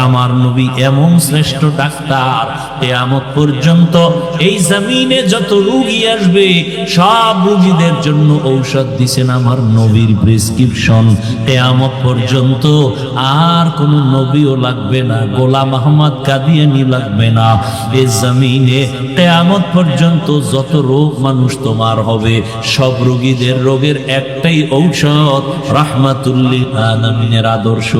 আমার নবী এমন শ্রেষ্ঠ ডাক্তার, কিয়ামত পর্যন্ত এই জমিনে যত রোগী আসবে সব রোগীদের জন্য ঔষধ দিছেন আমার নবীর প্রেসক্রিপশন। কিয়ামত পর্যন্ত আর কোন নবীও লাগবে না, গোলাম আহমদ কাদিয়ানী লাগবে না। এই জমিনে কিয়ামত পর্যন্ত যত রোগ মানুষ তোমার হবে, সব রোগীদের রোগের একটাই ঔষধ, রাহমাতুল লিল আলামিনের আদর্শ।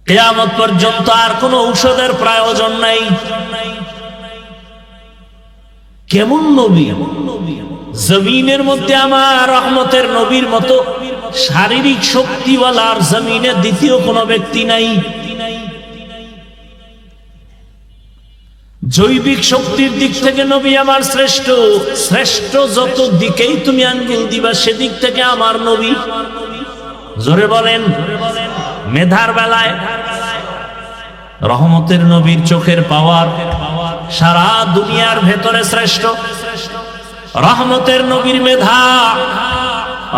কিয়ামত পর্যন্ত আর কোন ঔষধের প্রয়োজন নাই। কেমন নবী? জমিনের মধ্যে আমার রহমতের নবীর মতো শারীরিক শক্তিওয়ালার জমিনে দ্বিতীয় কোনো ব্যক্তি নাই। জৈবিক শক্তির দিক থেকে নবী আমার শ্রেষ্ঠ, শ্রেষ্ঠ যত দিকেই তুমি আঙ্গুল দিবা সেদিক থেকে আমার নবী। জোরে বলেন। মেধার বেলায় রহমতের নবীর চোখের পাওয়ার সারা দুনিয়ার ভেতরে শ্রেষ্ঠ। রহমতের নবীর মেধা,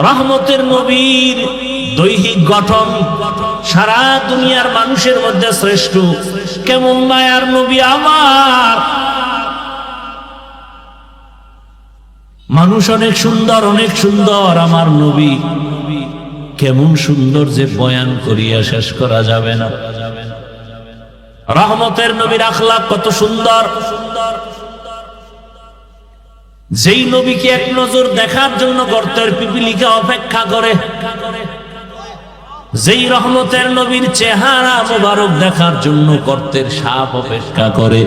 রহমতের নবীর দৈহিক গঠন সারা দুনিয়ার মানুষের মধ্যে শ্রেষ্ঠ। কেমন মায়ার নবী আমার! মানুষ অনেক সুন্দর, অনেক সুন্দর, আমার নবী কেমন সুন্দর যে বয়ান করিয়া শেষ করা যাবে না। রহমতের নবীর আখলাক কত সুন্দর! যেই নবীকে এক নজর দেখার জন্য গর্তের পিপিলিকা অপেক্ষা করে, যেই রহমতের নবীর চেহারা মোবারক দেখার জন্য গর্তের সাপ অপেক্ষা করে।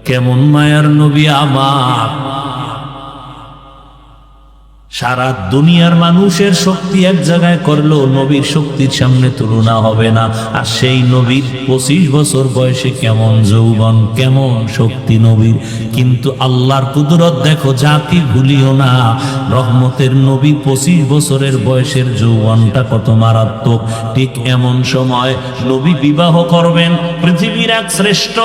কেমন মায়ার নবী আমার! সারা দুনিয়ার মানুষের শক্তি এক জায়গায় করলেও নবীর শক্তির সামনে তুলনা হবে না। আর সেই নবীর 25 বছর বয়সে কেমন যৌবন, কেমন শক্তি নবীর! কিন্তু আল্লাহর কুদরত দেখো, জাতি ভুলিও না। রহমতের নবী 25 বছরের বয়সের যৌবনটা কত মারাত্মক। ঠিক এমন সময় নবী বিবাহ করবেন পৃথিবীর এক শ্রেষ্ঠ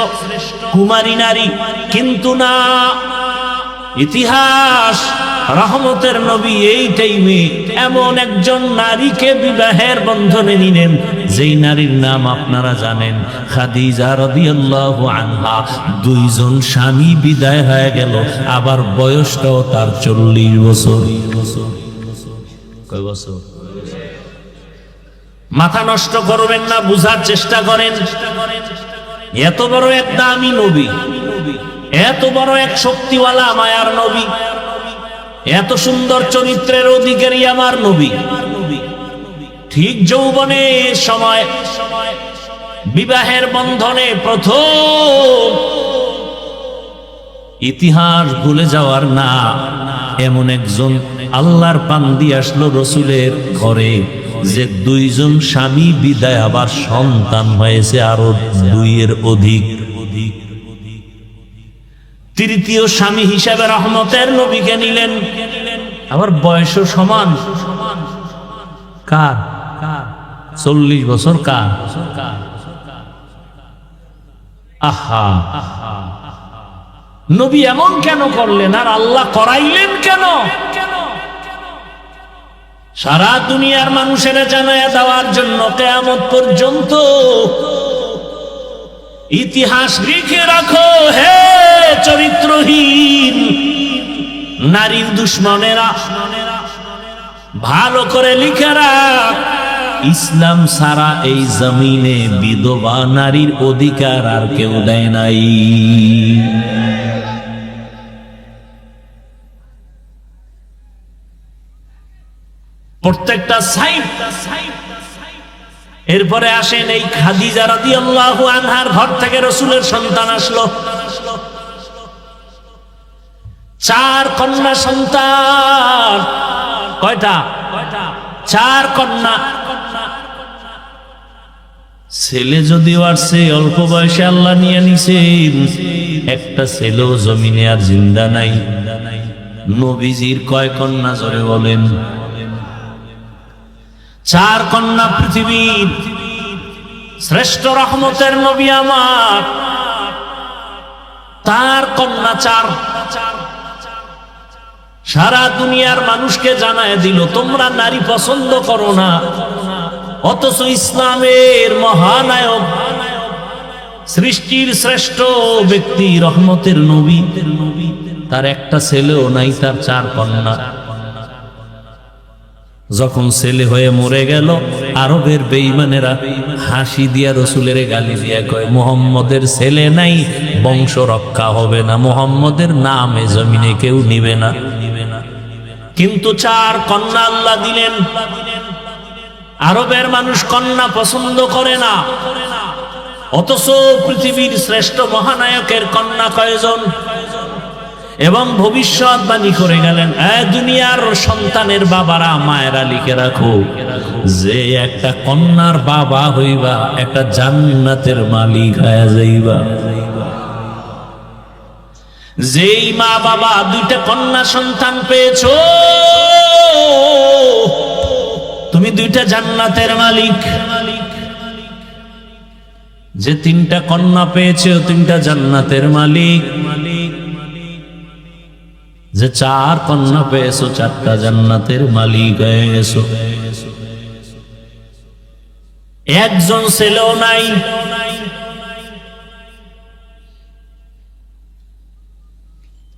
কুমারী নারী, কিন্তু না, ইতিহাস রহমতের নবী এই টাইমে এমন একজন নারীকে বিবাহের বন্ধনে নিলেন, যেই নারীর নাম আপনারা জানেন, খাদিজা রাদিয়াল্লাহু আনহা। দুইজন স্বামী বিদায় হয়ে গেল, আবার বয়সটাও তার 40 বছর। কয় বছর? মাথা নষ্ট করবেন না, বুঝার চেষ্টা করেন। এত বড় এক দামি নবী, এত বড় এক শক্তিওয়ালা মায়ার নবী, এত সুন্দর চরিত্রের অধিকারী আমার নবী, ঠিক যৌবনের সময় বিবাহের বন্ধনে প্রথম, ইতিহাস ভুলে যাওয়ার না, এমন একজন আল্লাহর বান্দি আসলো রসুলের ঘরে, যে দুইজন স্বামী বিদায় আবার সন্তান হয়েছে আরো 2 অধিক। তৃতীয় স্বামী হিসাবে রহমতের নবীকে নিলেন, আবার বয়সও সমান। কার? 40 বছর। কার? আহা, নবী এমন কেন করলেন আর আল্লাহ করাইলেন কেন? সারা দুনিয়ার মানুষেরা জানায়া দেওয়ার জন্য কিয়ামত পর্যন্ত ইতিহাস লিখে রাখো। হে চরিত্রহীন নারীর দুশ্মনেরা, ভালো করে লিখে রাখ, ইসলাম সারা এই জমিনে বিধবা নারীর অধিকার আর কেউ দেয় নাই। প্রত্যেকটা সাইড। এরপরে আসেন এই খাদিজা রাদিয়াল্লাহু আনহার ঘর থেকে রাসূলের সন্তান আসলো। 4 কন্যা সন্তান। কয়টা? 4 কন্যা। ছেলে যদিও আসছে, অল্প বয়সে আল্লাহ নিয়ে নিছেন, একটা ছেলেও জমিনে আর জিন্দা নাই। নবীজির কয় কন্যা জোরে বলেন? 4 কন্যা। পৃথিবীর শ্রেষ্ঠ রহমতের নবী আমার, তার কন্যা 4। সারা দুনিয়ার মানুষকে জানায় দিল তোমরা নারী পছন্দ করো না, অথচ ইসলামের মহানায়ক, সৃষ্টির শ্রেষ্ঠ ব্যক্তি, রহমতের নবী, তার একটা ছেলেও নাই, তার 4 কন্যা। যখন ছেলে হয়ে মরে গেল, আরবের বেঈমানেরা হাসি দিয়া রসুলের গালি দিয়া কয় মুহাম্মদের ছেলে নাই, বংশ রক্ষা হবে না, মুহাম্মদের নামে জমিনে কেউ নিবে না। কিন্তু 4 কন্যা আল্লাহ দিলেন। আরবের মানুষ কন্যা পছন্দ করে না, অথচ পৃথিবীর শ্রেষ্ঠ মহানায়কের কন্যা কয়জন? এবং ভবিষ্যৎবাণী করে গেলেন, দুনিয়ার সন্তানের বাবারা, মায়েরা লিখে রাখো, যে একটা কন্যার বাবা হইবা একটা জান্নাতের মালিক হয়ে যাইবা। যেই মা বাবা 2টা কন্যা সন্তান পেয়েছো, তুমি 2টা জান্নাতের মালিক। যে 3টা কন্যা পেয়েছো, 3টা জান্নাতের মালিক। যে 4 কন্যা পেয়েছো, 4টা জান্নাতের মালিক হয়ে গেছো। একজন ছেলেও নাই।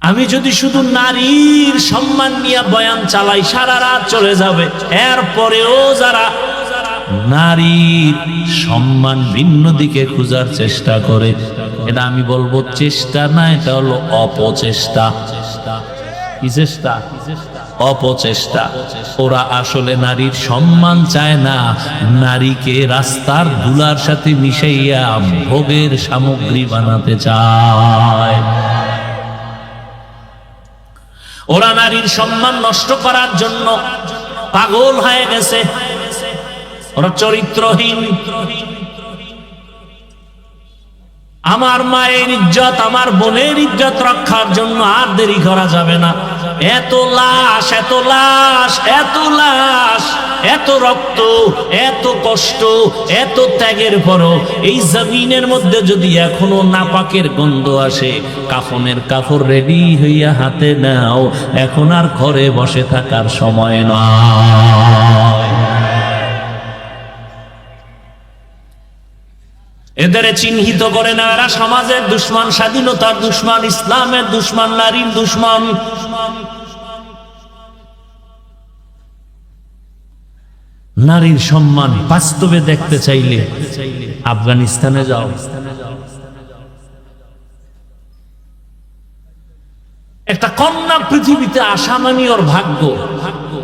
আমি যদি শুধু নারীর সম্মান নিয়ে বয়ান চালাই, সারা রাত চলে যাবে। এরপরেও যারা নারীর সম্মান ভিন্ন দিকে খোঁজার চেষ্টা করে, এটা আমি বলবো চেষ্টা না, এটা হলো অপচেষ্টা। কি চেষ্টা? অপচেষ্টা। ওরা আসলে নারীর সম্মান চায় না, নারীকে রাস্তার ধুলার সাথে মিশাইয়া ভোগের সামগ্রী বানাতে চায়। ওরা নারীর সম্মান নষ্ট করার জন্য পাগল হয়ে গেছে। ওরা চরিত্রহীন। আমার মায়ের ইজ্জত, আমার বোনের ইজ্জত রক্ষার জন্য আর দেরি করা যাবে না। এত লাশ, এত লাশ, এত লাশ, এত রক্ত, এত কষ্ট, এত ত্যাগের পরও এই জমিনের মধ্যে যদি এখনো নাপাকের গন্ধ আসে, কাফনের কাপড় রেডি হইয়া হাতে নাও, এখন আর ঘরে বসে থাকার সময় নয়। এদের চিহ্নিত করে না, এরা সমাজের দুশমন, স্বাধীনতার দুশমন, ইসলামের দুশমন, নারীর দুশমন। নারীর সম্মান বাস্তবে দেখতে চাইলে আফগানিস্তানে যাও। একটা কন্যা পৃথিবীতে আসা মানে ওর ভাগ্য,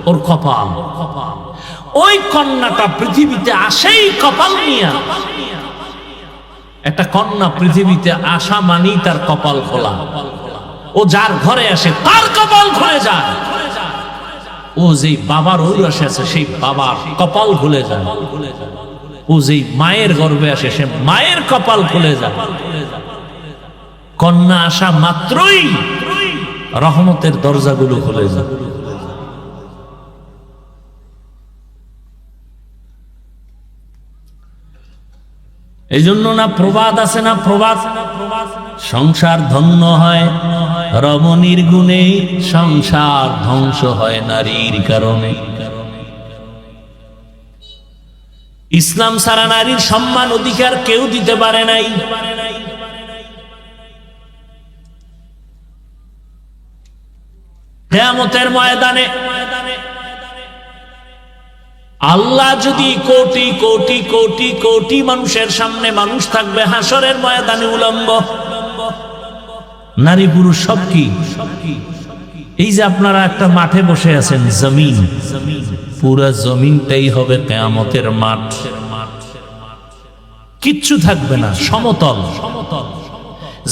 ওর কপাল। ওই কন্যাটা পৃথিবীতে আসেই কপাল নিয়া। একটা কন্যা পৃথিবীতে আসা মানেই তার কপাল খোলা। ও যার ঘরে আসে তার কপাল খুলে যায়। ও যেই বাবার ঔরসে আছে সেই বাবার কপাল খুলে যায়। ও যেই মায়ের গর্ভে আসে সে মায়ের কপাল খুলে যায়। কন্যা আসা মাত্রই রহমতের দরজাগুলো খুলে যায়। এই জন্য না প্রবাদ আছে না, প্রবাদ, সংসার ধন্য হয় রমণীর গুণে, সংসার ধ্বংস হয় নারীর কারণে। ইসলাম ছাড়া নারীর সম্মান অধিকার কেউ দিতে পারে নাই। কিয়ামতের ময়দানে আল্লাহ যদি কোটি কোটি কোটি কোটি মানুষের সামনে, মানুষ থাকবে হাসরের ময়দানে উলম্ব, নারী পুরুষ সব কি? এই যে আপনারা একটা মাঠে বসে আছেন, জমিন, পুরা জমিনটাই হবে কিয়ামতের মাঠ। কিচ্ছু থাকবে না, সমতল।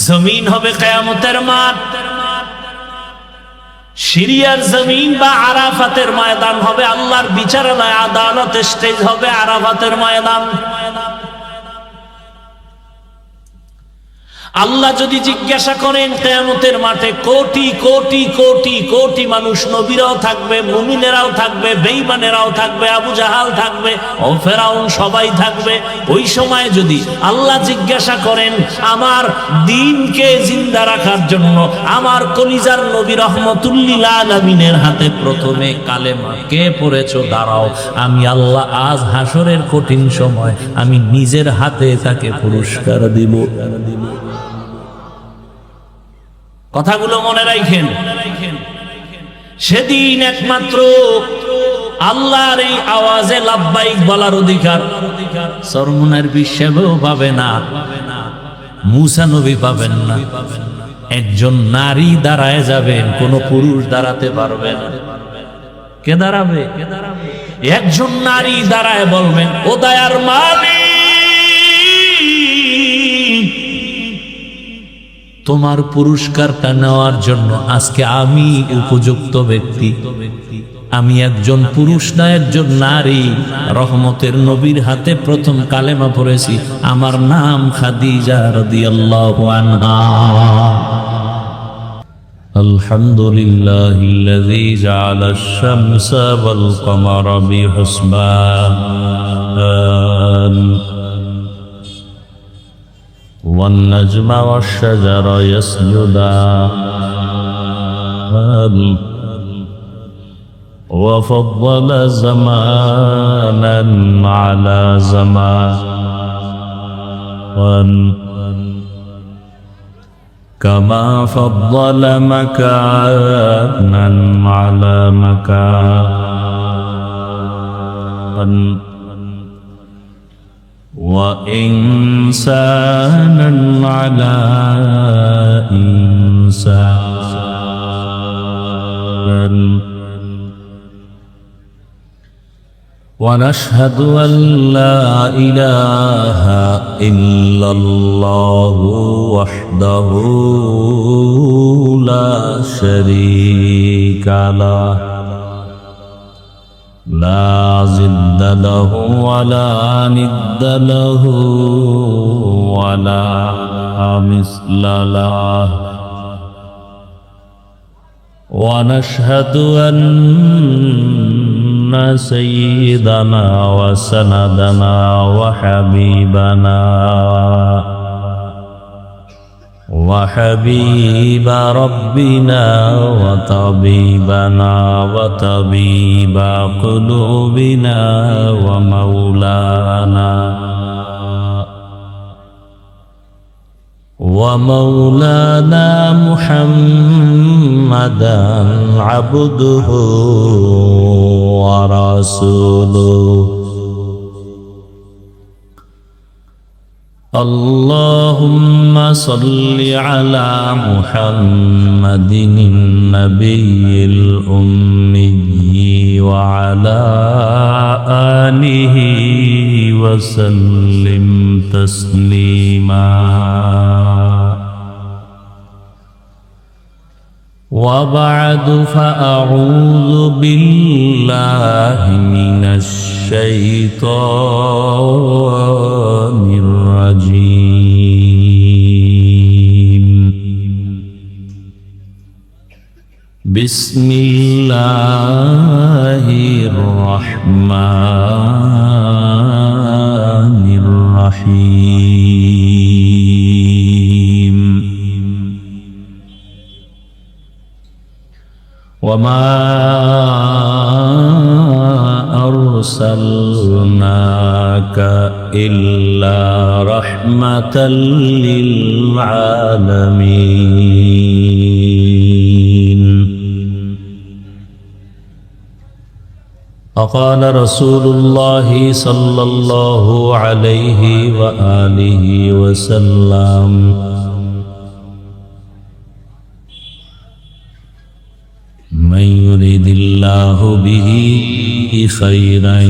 জমিন হবে কিয়ামতের মাঠ। সিরিয়ার জমিন বা আরাফাতের ময়দান হবে আল্লাহর বিচারালয়, আদালত স্টেজ হবে আরাফাতের ময়দান। আল্লাহ যদি জিজ্ঞাসা করেন কিয়ামতের মাঠে, কোটি কোটি কোটি কোটি মানুষ, নবীরাও থাকবে, মুমিনেরাও থাকবে, বেঈমানেরাও থাকবে, আবু জাহাল থাকবে, ও ফেরাউন, সবাই থাকবে। ওই সময় যদি আল্লাহ জিজ্ঞাসা করেন আমার দ্বীনকে জিন্দা রাখার জন্য আমার কলিজার নবী রহমতুল্লিল আলামিনের হাতে প্রথমে কালেমা কে পড়েছো, দাঁড়াও, আমি আল্লাহ আজ হাসরের কঠিন সময় আমি নিজের হাতে তাকে পুরস্কার দিব। কথাগুলো মনে রাখেন। সেদিন একমাত্র আল্লাহর এই আওয়াজে লাব্বাইক বলার অধিকার সরমুনার বিশ্বেও পাবে না, মুসা নবী পাবেন না। একজন নারী দাঁড়ায় যাবেন, কোন পুরুষ দাঁড়াতে পারবে না। কে দাঁড়াবে? একজন নারী দাঁড়ায় বলবেন, ও দয়ার মালিক, তোমার পুরস্কারটা নেওয়ার জন্য আজকে আমি উপযুক্ত ব্যক্তি। আমি একজন পুরুষ না, একজন নারী, রহমতের নবীর হাতে প্রথম কালেমা পড়েছি, আমার নাম খাদিজা রাদিয়াল্লাহু আনহা। আলহামদুলিল্লাহিল্লাযী জাআলাশ শামসা ওয়াল কমারা বিহুসবান والنجم والشجر يسجدان وفضل زمانا على زمان كما فضل مكانا على مكان وإنسانا على إنسان ونشهد أن لا إله إلا الله وحده لا شريك له لا ضد له ولا ند له ولا مثل له ونشهد أن سيدنا وسندنا وحبيب ربنا وطبيبنا وطبيب قلوبنا ومولانا محمدا عبده ورسوله اللهم صل على محمد النبي الأمي وعلى آله وسلم تسليما وبعد فأعوذ بالله من الشيطان الرجيم بسم الله الرحمن الرحيم وما أرسلناك إلا رحمة للعالمين وقال رسول الله صلى الله عليه وآله وسلم من يريد الله به خيرا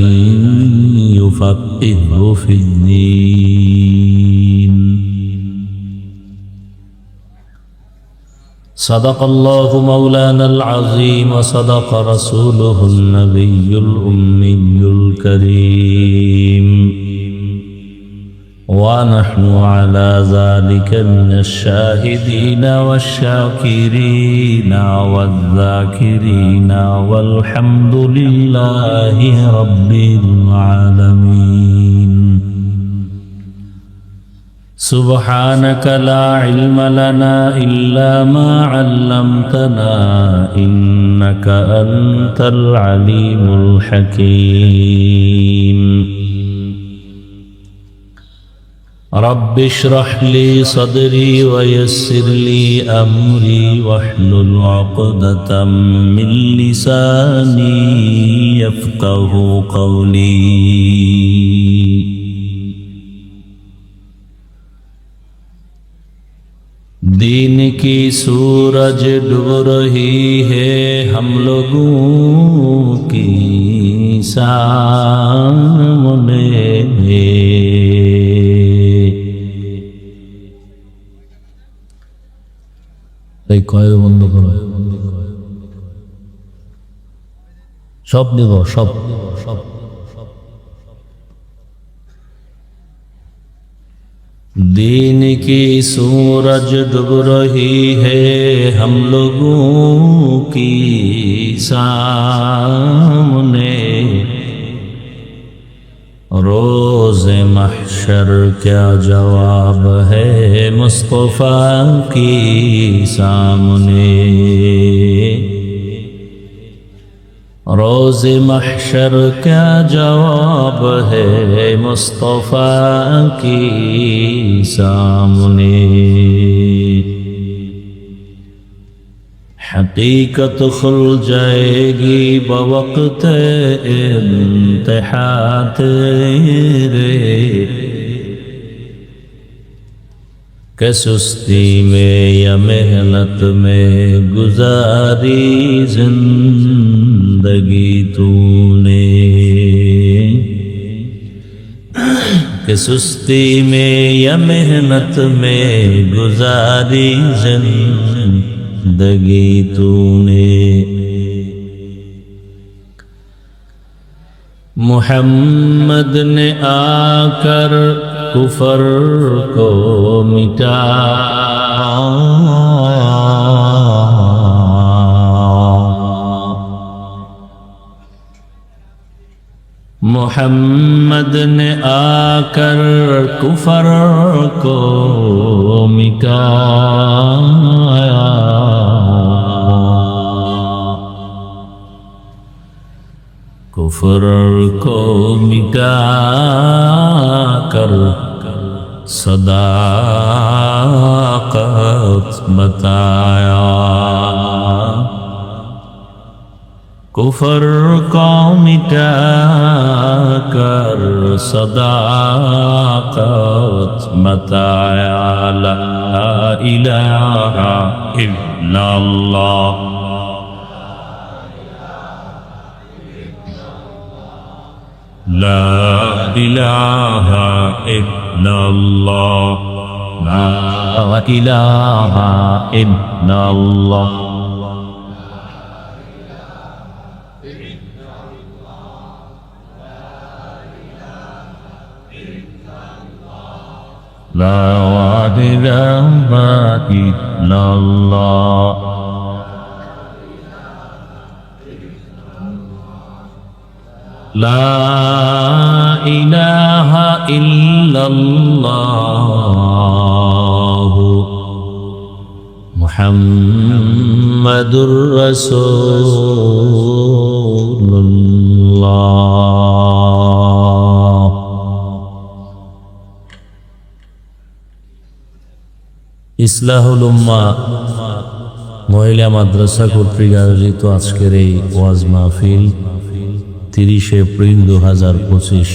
يفقهه في الدين صدق الله مولانا العظيم وصدق رسوله النبي الأمي الكريم ونحن على ذلك من الشاهدين والشاكرين والذاكرين والحمد لله رب العالمين سبحانك لا علم لنا إلا ما علمتنا إنك أنت العليم الحكيم رب اشرح لي صدري ويسر لي أمري واحلل عقدة من لساني يفقه قولي दीन की सूरज डूब रही है हम लोगों की सामने কয়েক বন্ধ করো সব নিব সব दीन की सूरज डूब रही है हम लोगों की सामने रोज़ महशर क्या जवाब है मुस्तफ़ा की सामने रोज़ महशर क्या जवाब है मुस्तफ़ा की सामने हकीकत खुल जाएगी बवक्त इम्तिहा तेरे कि सुस्ती में या मेहनत में गुजारी जिंदगी तूने कि सुस्ती में या मेहनत में गुजारी जिंदगी तूने मुहम्मद ने आकर कुफर को मुहम्मद ने आकर कुफर को मिटाया कुफर को मिटाकर सदाकत बताया कुफर को मिटाकर सदाकत बताया ला इलाहा इल्लल्लाह ला इलाहा इल्लल्लाह ला इलाहा इल्लल्लाह لا إله إلا الله لا إله إلا الله محمد رسول الله ইসলাহুল উম্মাহ মহিলা মাদ্রাসা কর্তৃক আয়োজিত আজকের এই ওয়াজ মাহফিল 30 এপ্রিল 2025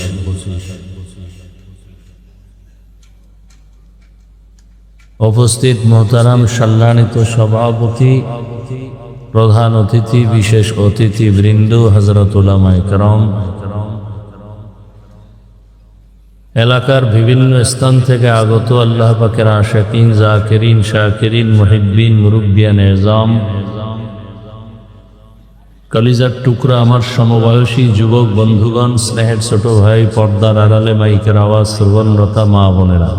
উপস্থিত মোহতারাম সম্মানিত সভাপতি প্রধান অতিথি বিশেষ অতিথি বৃন্দ হযরত উলামায়ে কেরাম এলাকার বিভিন্ন স্থান থেকে আগত আল্লাহ পাকের আশিকিন জাকিরিন শাকিরিন মুহিব্বিন মুরব্বিয়ান নিজাম কলিজার টুকরা আমার সমবয়সী যুবক বন্ধুগণ, স্নেহের ছোট ভাই, পর্দার আড়ালে মাইকের আওয়াজ শ্রবণরতা মা বোনেরা,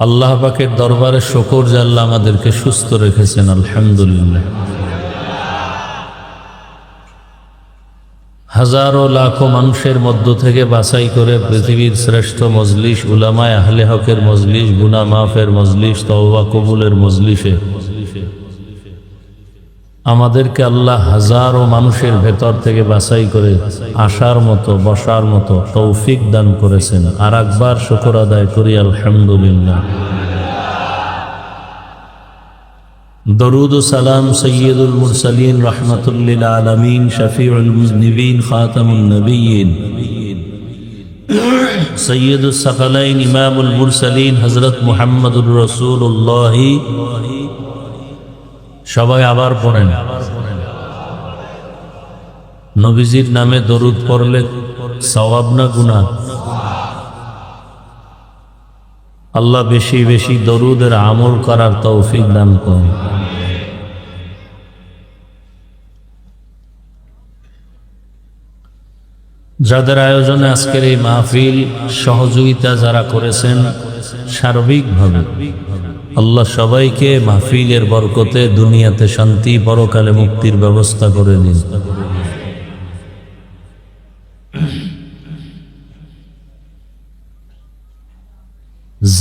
আল্লাহ পাকের দরবারে শুকর যে আল্লাহ আমাদেরকে সুস্থ রেখেছেন, আলহামদুলিল্লাহ। হাজারো লাখো মানুষের মধ্য থেকে বাছাই করে পৃথিবীর শ্রেষ্ঠ মজলিস, উলামায়ে আহলে হকের মজলিস, গুনাহ মাফের মজলিস, তওবা কবুলের মজলিসে আমাদেরকে আল্লাহ হাজারো মানুষের ভেতর থেকে বাছাই করে আসার মতো, বসার মতো তৌফিক দান করেছেন। আর একবার শুকর আদায় করি, আলহামদুলিল্লাহ। দরুদ ও সালাম সৈয়দুল মুরসালিন, রাহমাতুল লিল আলামিন, শফিউল মুজনিবিন, খাতামুন নবিয়্যিন, সৈয়দুস সাকালাইন, ইমামুল মুরসালিন হযরত মুহাম্মদুর রাসূলুল্লাহ। সবাই আবার পড়েন, নবীজির নামে দরুদ পড়লে সওয়াব না গুনাহ? আল্লাহ বেশি বেশি দরুদের আমল করার তৌফিক দান করুন। যাদের আয়োজনে আজকের এই মাহফিল, সহযোগিতা যারা করেছেন সার্বিকভাবে, আল্লাহ সবাইকে মাহফিলের বরকতে দুনিয়াতে শান্তি, পরকালে মুক্তির ব্যবস্থা করে দিন।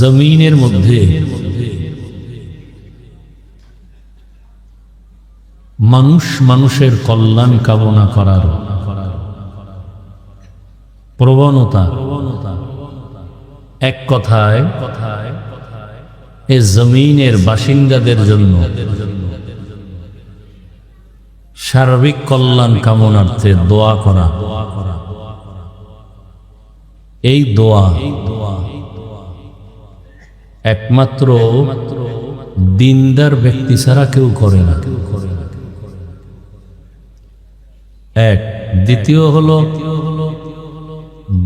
জমিনের মধ্যে মানুষ মানুষের কল্যাণ কামনা করার প্রবণতা, এক কথায় এ জমিনের বাসিন্দাদের জন্য সার্বিক কল্যাণ কামনার্থে দোয়া করা। এই দোয়া একমাত্র দিনদার ব্যক্তি ছাড়া কেউ করে না। এক, দ্বিতীয় হলো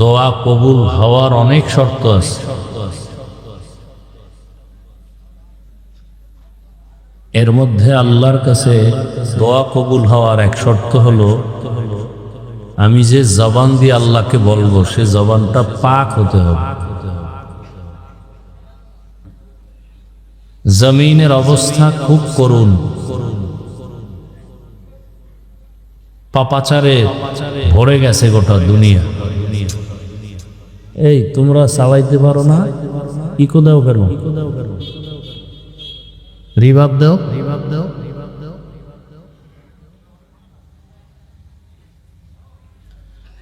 দোয়া কবুল হওয়ার অনেক শর্ত আছে। এর মধ্যে আল্লাহর কাছে দোয়া কবুল হওয়ার এক শর্ত হলো, আমি যে জবান দিয়ে আল্লাহকে বলবো সে জবানটা পাক হতে হবে। জমিনের অবস্থা খুব করুণ, পাপাচারে ভরে গেছে গোটা দুনিয়া। এই তোমরা চালাইতে পারো না, ইকো দাও কেন? রিভাব দাও।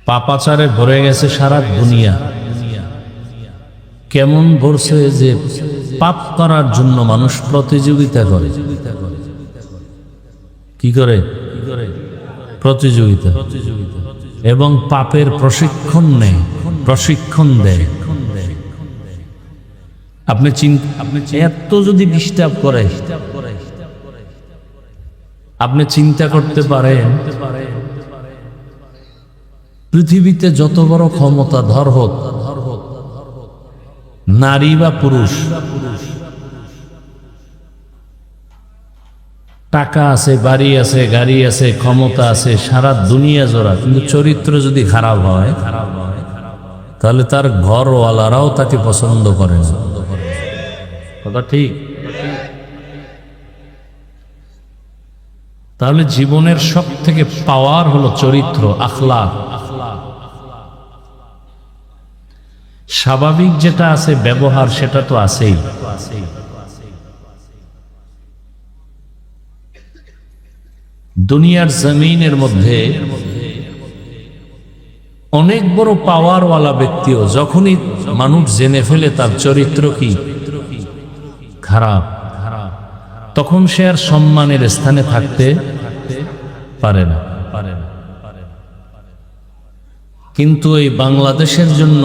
পাপাচারে ভরে গেছে সারা দুনিয়া। কেমন ভরছে যে পাপ করার জন্য মানুষ প্রতিযোগিতা করে। কি করে? প্রতিযোগিতা, এবং পাপের প্রশিক্ষণ দেয়। আপনি এত যদি ডিস্টার্ব করে, আপনি চিন্তা করতে পারেন পৃথিবীতে যত বড় ক্ষমতাধর হোক, নারী বা পুরুষ, টাকা আছে, বাড়ি আছে, গাড়ি আছে, ক্ষমতা আছে, সারা দুনিয়া জোড়া, কিন্তু চরিত্র যদি খারাপ হয় তাহলে তার ঘরওয়ালারাও তাকে পছন্দ করে না। কথা ঠিক? তাহলে জীবনের সব থেকে পাওয়ার হলো চরিত্র, আখলাক। স্বাভাবিক যেটা আছে ব্যবহার, সেটা তো আছেই। দুনিয়ার জমিনের মধ্যে অনেক বড় পাওয়ারওয়ালা ব্যক্তিও যখনই মানুষ জেনে ফেলে তার চরিত্র কি খারাপ, তখন সে আর সম্মানের স্থানে থাকতে পারে না। কিন্তু এই বাংলাদেশের জন্য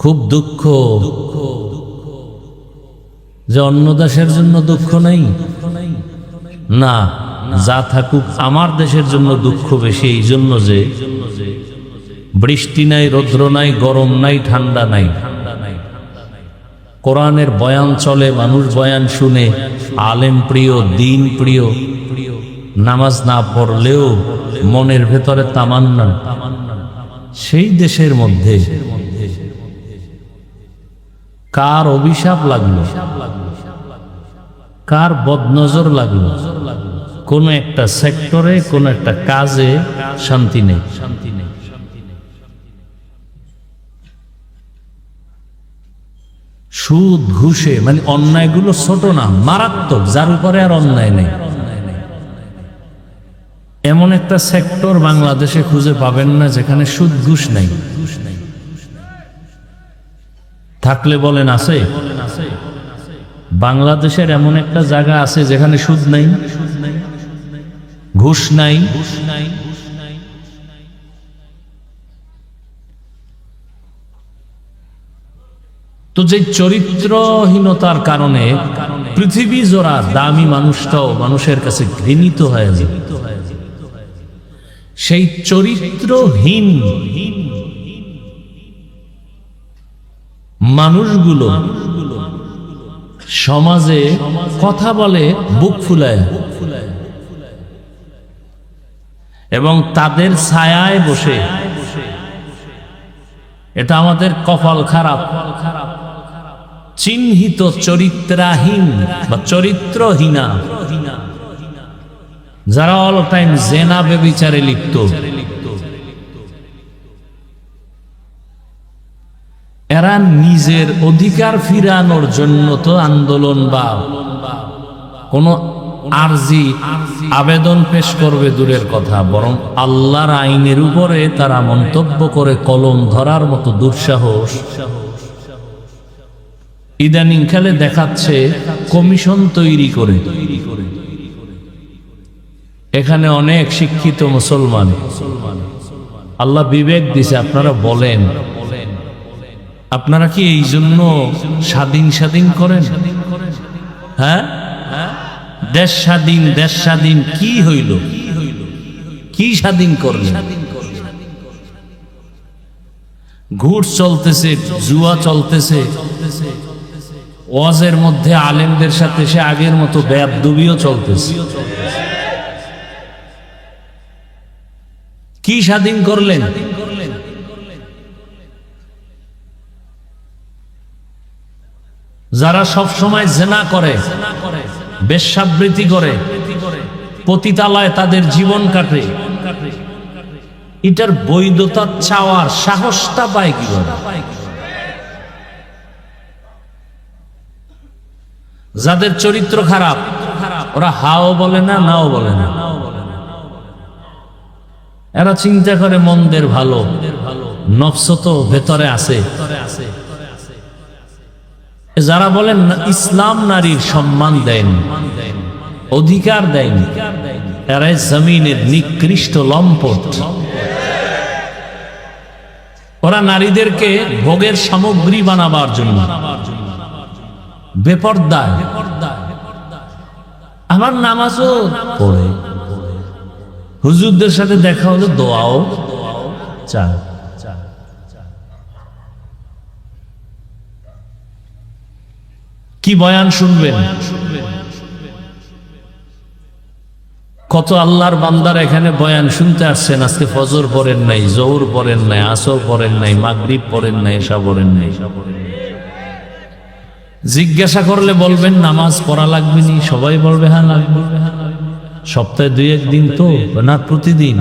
খুব দুঃখ যে অন্য দেশের জন্য দুঃখ নাই না, যা থাকুক আমার দেশের জন্য দুঃখ বেশি। এই জন্য যে বৃষ্টি নাই, রৌদ্র নাই, গরম নাই, ঠান্ডা নাই, কোরআনের বয়ান চলে, মানুষ বয়ান শুনে, আলেম প্রিয়, দিন প্রিয়, নামাজ না পড়লেও মনের ভেতরে তামান্না। সেই দেশের মধ্যে কার অভিশাপ লাগলো, কার বদনজর লাগলো, কোন একটা সেক্টরে, কোন একটা কাজে শান্তি নেই। সুদ ঘুষে, মানে অন্যায়গুলো ছোট না, মারাত্মক, যার উপরে আর অন্যায় নেই। এমন একটা সেক্টর বাংলাদেশে খুঁজে পাবেন না যেখানে সুদ ঘুষ নাই। থাকলে বলেন আছে? বাংলাদেশের এমন একটা জায়গা আছে যেখানে সুদ নাই, ঘুষ নাই। তো যে চরিত্রহীনতার কারণে পৃথিবী জোড়া দামি মানুষটাও মানুষের কাছে ঘৃণিত হয়ে যায়। সেই চরিত্রহীন মানুষগুলো সমাজে কথা বলে বুক ফুলায়, এবং তাদের ছায়ায় বসে। এটা আমাদের কপাল খারাপ। চিহ্নিত চরিত্রহীন বা চরিত্রহীনা, যারা অল টাইম জেনা ব্যভিচারে লিপ্ত, এরা নিজের অধিকার ফিরানোর জন্য তো আন্দোলন বা কোন আরজি আবেদন পেশ করবে দূরের কথা, বরং আল্লাহর আইনের উপরে তারা মন্তব্য করে কলম ধরার মতো দুঃসাহস ইদানিং কালে দেখাচ্ছে। কমিশন তৈরি করে, এখানে অনেক শিক্ষিত মুসলমান, আল্লাহ বিবেক দিছে, আপনারা বলেন, আপনারা কি এই জন্য স্বাধীন করেন? হ্যাঁ, দেশ স্বাধীন, দেশ স্বাধীন কি হইল? কি স্বাধীন করলেন? ঘুষ চলতেছে, জুয়া চলতেছে, ওয়াজের মধ্যে আলেমদের সাথে সে আগের মতো বেয়াদবিও চলতেছে। কি স্বাধীন করলেন? যারা সব সময় জেনা করে, বেশ্যাবৃত্তি করে, পতিতালয়ে তাদের জীবন কাটে, এটার বৈধতা চাওয়ার সাহসটা পায় কিভাবে? যাদের চরিত্র খারাপ, ওরা হাও বলে না, নাও বলে না। এরা চিন্তা করে মন্দের ভালো, নফস তো ভেতরে আছে। যারা বলেন ইসলাম নারীর সম্মান দেন, অধিকার দেন, এরাই জমিনের নিকৃষ্ট লম্পট। ওরা নারীদেরকে ভোগের সামগ্রী বানাবার জন্য বেপরদায়। আমার নামাজও পড়ে, হুজুরদের সাথে দেখা হলো দোয়াও চায়। কি বয়ান শুনবেন? কত আল্লাহর বান্দার এখানে বয়ান শুনতে আসছেন, আজকে ফজর পড়েন নাই, জোহর পড়েন নাই, আসর পড়েন নাই, মাগরিব পড়েন নাই, এশা পড়েন নাই। জিজ্ঞাসা করলে বলবেন নামাজ পড়া লাগবে নি? সবাই বলবে হ্যাঁ লাগবে। সপ্তাহে 2-1 দিন তো না, প্রতিদিন।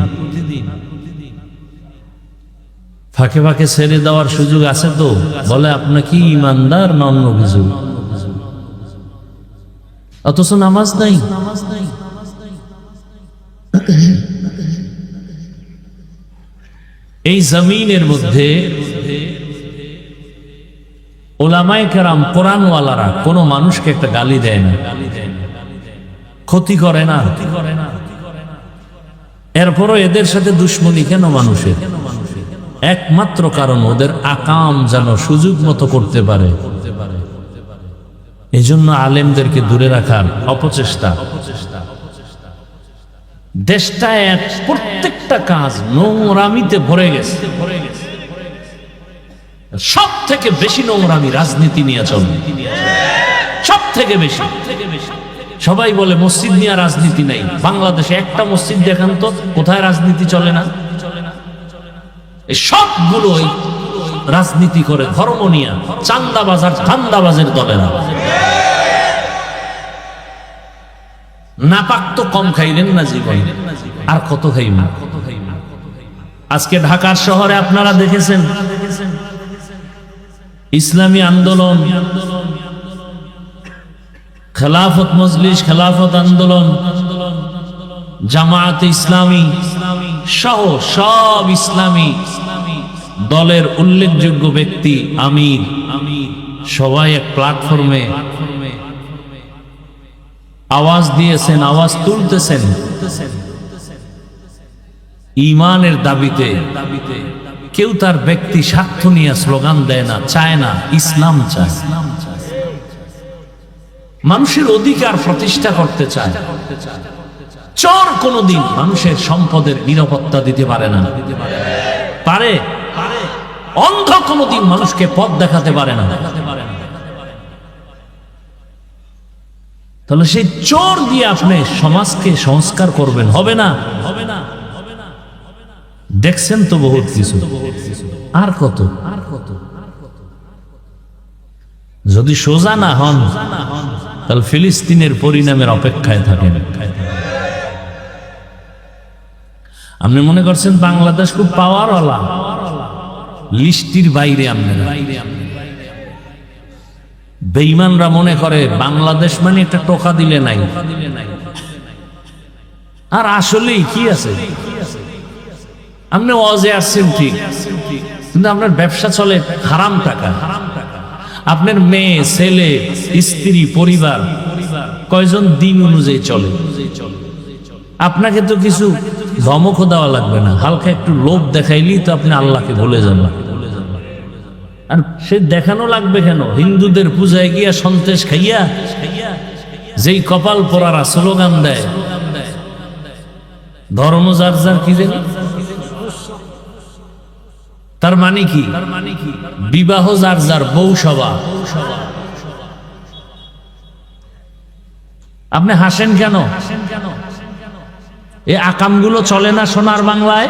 ফাঁকে ফাঁকে ছেড়ে দেওয়ার সুযোগ আছে তো? বলে আপনি কি ইমানদার না অন্য কিছু? অথচ নামাজ নাই। এই জমিনের মধ্যে ওলামায়ে কেরাম, কোরআনওয়ালারা কোনো মানুষকে একটা গালি দেয় না, ক্ষতি করে না। এরপরও এদের সাথে দুশ্মনী কেন মানুষের? একমাত্র কারণ ওদের আকাম যেন সুযোগ মতো করতে পারে। এই জন্য আলেমদেরকে দূরে রাখার অপচেষ্টা। দেশটা প্রত্যেকটা কাজ নোংরামিতে ভরে গেছে। সব থেকে বেশি নোংরামি রাজনীতি নিয়ে চলে, সব থেকে বেশি। সবাই বলে মসজিদ নিয়ে রাজনীতি নাই। বাংলাদেশে একটা মসজিদ দেখান তো কোথায় রাজনীতি চলে না। এই সবগুলোই রাজনীতি করে ধর্ম নিয়ে, চান্দাবাজ আর ধান্দাবাজের দলেরা। নাপাক তো কম খাইলেন না জীবনে, আর কত খাইবেন। আজকে ঢাকার শহরে আপনারা দেখেছেন ইসলামী আন্দোলন, খেলাফত মজলিস, খেলাফত আন্দোলন, জামায়াতে ইসলামী সহ সব ইসলামী দলের উল্লেখযোগ্য ব্যক্তি, আমির, সবাই এক প্ল্যাটফর্মে আওয়াজ দিয়েছেন, আওয়াজ তুলতেছেন ঈমানের দাবিতে। কেউ তার ব্যক্তি স্বার্থ নিয়ে স্লোগান দেয় না, চায় না, ইসলাম চায়। মানুষের অধিকার প্রতিষ্ঠা করতে চায়। চোর কোনদিন মানুষের সম্পদের নিরাপত্তা দিতে পারে না, পারে? অন্ধ কোনদিন মানুষকে পথ দেখাতে পারে না। তাহলে সেই চোর দিয়ে আপনি সমাজকে সংস্কার করবেন, হবে না? দেখছেন তো বহুত কিছু, আর কত? যদি সোজা না হন তাহলে ফিলিস্তিনের পরিণামের অপেক্ষায় থাকেন। আপনি মনে করছেন বাংলাদেশ খুব পাওয়ারওয়ালা, লিস্টির বাইরে। আপনারা বেঈমানরা মনে করে বাংলাদেশ মানে একটা টোকা দিলে নাই। আর আসলেই কি আছে? আপনি ওয়াজে আসছেন ঠিক, কিন্তু আপনার ব্যবসা চলে হারাম টাকা। আপনার মেয়ে, ছেলে, স্ত্রী, পরিবার কয়জন দিন অনুযায়ী চলে। আপনাকে তো কিছু ধমকও দেওয়া লাগবে না, হালকা একটু লোভ দেখাইলেই তো আপনি আল্লাহকে ভুলে যাবেন। আর সে দেখানো লাগবে কেন? হিন্দুদের পূজায় গিয়া সন্তেষ খাইয়া যেই কপাল পোড়ারা স্লোগান দেয়, ধর্ম যার যার, কি জানি তার মানে কি? বিবাহ যার যার, বউ সভা। আপনি হাসেন কেন? এই আকামগুলো চলে না সোনার বাংলায়?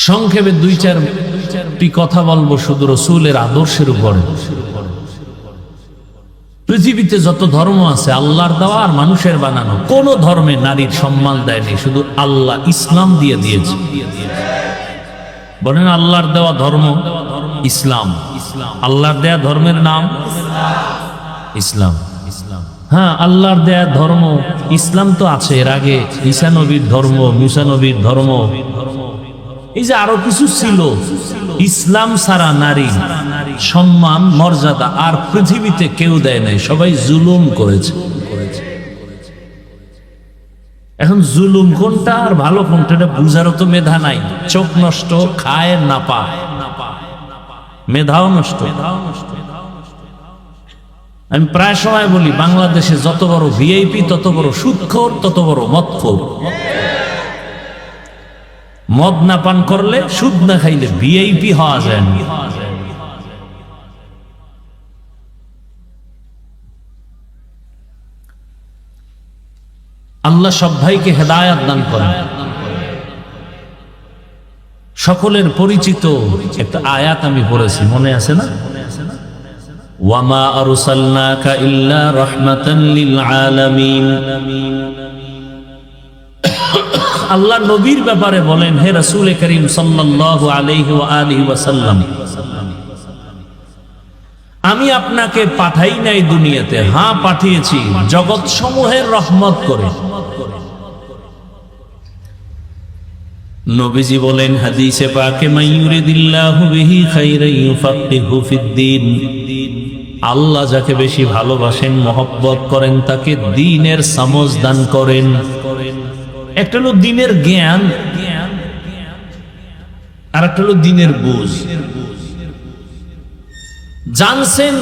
সংক্ষেপে দুই চারটি কথা বলবো শুধু রাসূলের আদর্শের উপরে। পৃথিবীতে যত ধর্ম আছে আল্লাহর দেওয়া আর মানুষের বানানো। কোন ধর্মে নারীর সম্মান দেয়নি, শুধু আল্লাহ ইসলাম দিয়ে দিয়েছে। বলেন আল্লাহর দেওয়া ধর্ম ইসলাম। আল্লাহর দেয়া ধর্মের নাম ইসলাম। হ্যাঁ, আল্লাহর দেয়া ধর্ম ইসলাম তো আছে, এর আগে ঈসা নবীর ধর্ম, মুসা নবীর ধর্ম, এই যে আরো কিছু ছিল। ইসলাম ছাড়া নারী সম্মান, মর্যাদা আর পৃথিবীতে কেউ দেয় নাই, সবাই জুলুম করেছে। এখন জুলুম কোনটা আর ভালো কোনটা এটা বুঝারও তো মেধা নাই। চোখ নষ্ট, খায় না পায়, মেধাও নষ্ট। আমি প্রায় সময় বলি বাংলাদেশে যত বড় ভিআইপি তত বড় সুদখোর, তত বড় মদখোর। মদ না পান করলে, সুদ না খাইলে ভিআইপি হওয়া যায় না। আল্লাহ সব ভাইকে হেদায়াত দান করেন। সকলের পরিচিত একটা আয়াত আমি পড়েছি, মনে আছে না? ওয়ামা আরসালনাকা ইল্লা রাহমাতান লিল আলামিন। আল্লাহ নবীর ব্যাপারে বলেন, হে রাসূল করিম সাল্লাল্লাহু আলাইহি ওয়া আলিহি ওয়াসাল্লাম, আমি আপনাকে পাঠাই নাই দুনিয়াতে, হ্যাঁ পাঠিয়েছি জগৎ সমূহের রহমত করে। নবীজি বলেন হাদিসে পাকে, মাইয়ুরিদিল্লাহু বিহি খাইরান ইউফাক্কিহু ফিদ্দীন। আল্লাহ যাকে বেশি ভালোবাসেন, মহব্বত করেন, তাকে দ্বীনের সমঝ দান করেন। একটা হলো দ্বীনের জ্ঞান, আর একটা হলো দ্বীনের বুঝ। জানছেন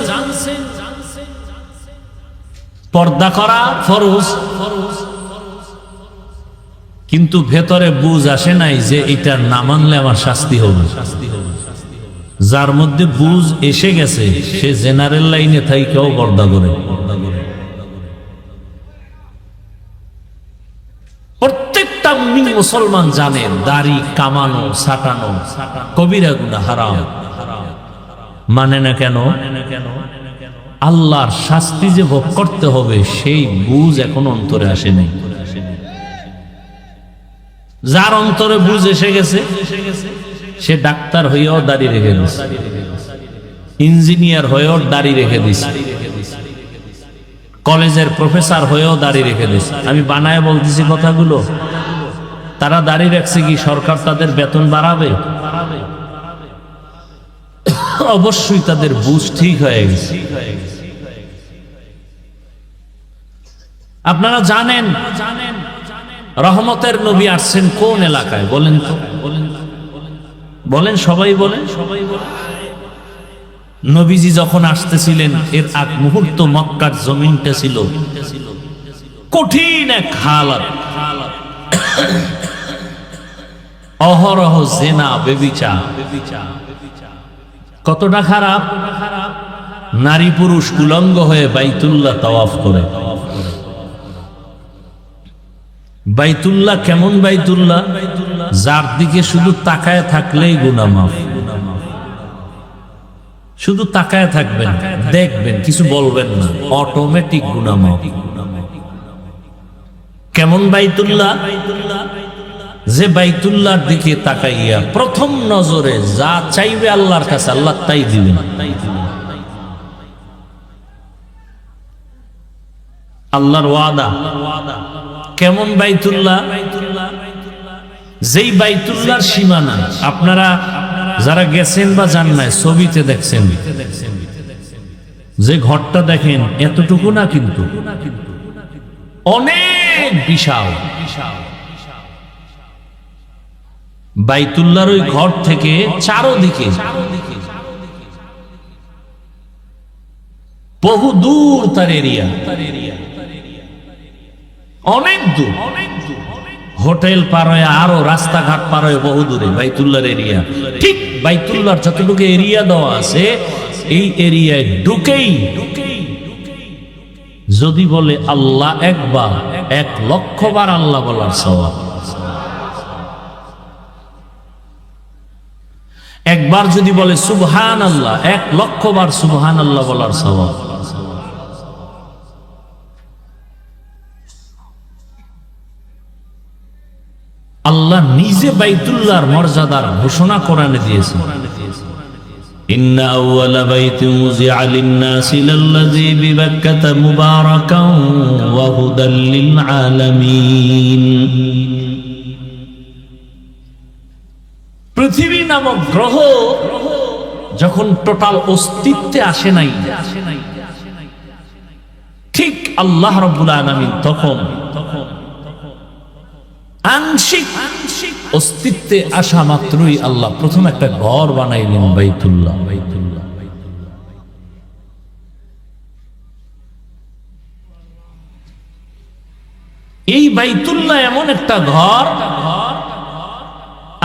পর্দা করা ফরজ, কিন্তু ভেতরে বুঝ আসে নাই যে এটা না মানলে আমার শাস্তি হবে। যার মধ্যে বুঝ এসে গেছে সে জেনারেল লাইনে থাইকেও পর্দা করে। প্রত্যেকটা মুসলমান জানেন দাড়ি কামানো ছাটানো কবিরা গুনাহ, হারাম। মানে না কেন? আল্লাহর শাস্তি যে ভোগ করতে হবে সেই বুঝ এখন অন্তরে আসেনি। যার অন্তরে বুঝ এসে গেছে সে ডাক্তার হয়েও দাড়ি রেখে দিচ্ছে, ইঞ্জিনিয়ার হয়েও দাড়ি রেখে দিচ্ছে, কলেজের প্রফেসর হয়েও দাড়ি রেখে দিচ্ছে। আমি বানায় বলতেছি কথাগুলো। তারা দাড়ি রাখছে কি সরকার তাদের বেতন বাড়াবে? অবশ্যই তাদের বুঝ ঠিক হয়ে গেছে। আপনারা জানেন রহমতের নবী আসছেন কোন এলাকায়? বলেন তো, বলেন, সবাই বলেন। নবীজি যখন আসতেছিলেন এর আগ মুহূর্ত মক্কার জমিনটা ছিল কঠিন এক হালাত। অহরহ জেনা বেবিচার, কতটা খারাপ। নারী পুরুষ কুলঙ্গ হয়ে বাইতুল্লাহ তাওয়াফ করে। বাইতুল্লাহ কেমন বাইতুল্লাহ? যার দিকে শুধু তাকায় থাকলেই গুনাহ মাফ। শুধু তাকায় থাকবেন, দেখবেন, কিছু বলবেন না, অটোমেটিক গুনাহ মাফ। কেমন বাইতুল্লাহ? যে বাইতুল্লাহর দিকে তাকাইয়া প্রথম নজরে যা চাইবে আল্লাহর কাছে আল্লাহ তাই দিবেন। আল্লাহর ওয়াদা। কেমন বাইতুল্লাহ? যেই বাইতুল্লাহর সীমানা আপনারা যারা গেছেন বা জান নাই ছবিতে দেখছেন, যে ঘরটা দেখেন এতটুকু না, কিন্তু অনেক বিশাল। বাইতুল্লাহর ওই ঘর থেকে চারদিকে বহু দূর তার এরিয়া, অনেক দূর। হোটেল পার হয়ে আরো রাস্তাঘাট পার হয়ে বহু দূরে বাইতুল্লাহর এরিয়া। ঠিক বাইতুল্লাহর যতটুকু এরিয়া দেওয়া আছে এই এরিয়ায় ঢুকেই যদি বলে আল্লাহ একবার, 1,00,000 বার আল্লাহ বলার সওয়াব। একবার যদি বলে সুবহানাল্লাহ, 1,00,000 বার সুবহানাল্লাহ বলার সওয়াব। আল্লাহ নিজে বাইতুল্লাহর মর্যাদার ঘোষণা কোরআনে দিয়েছেন। ইন্না আউওয়ালা বাইতিন উযিআ লিন-নাসি লাল্লাযী বিবাক্কাতা মুবারাকান ওয়া হুদাল লিল আলামিন। পৃথিবী নামক গ্রহ যখন টোটাল অস্তিত্বে আসে নাই, ঠিক আল্লাহ রাব্বুল আলামিন তখন আংশিক অস্তিত্বে আসা মাত্রই আল্লাহ প্রথম একটা ঘর বানাইলেন, বাইতুল্লাহ। এই বাইতুল্লাহ এমন একটা ঘর।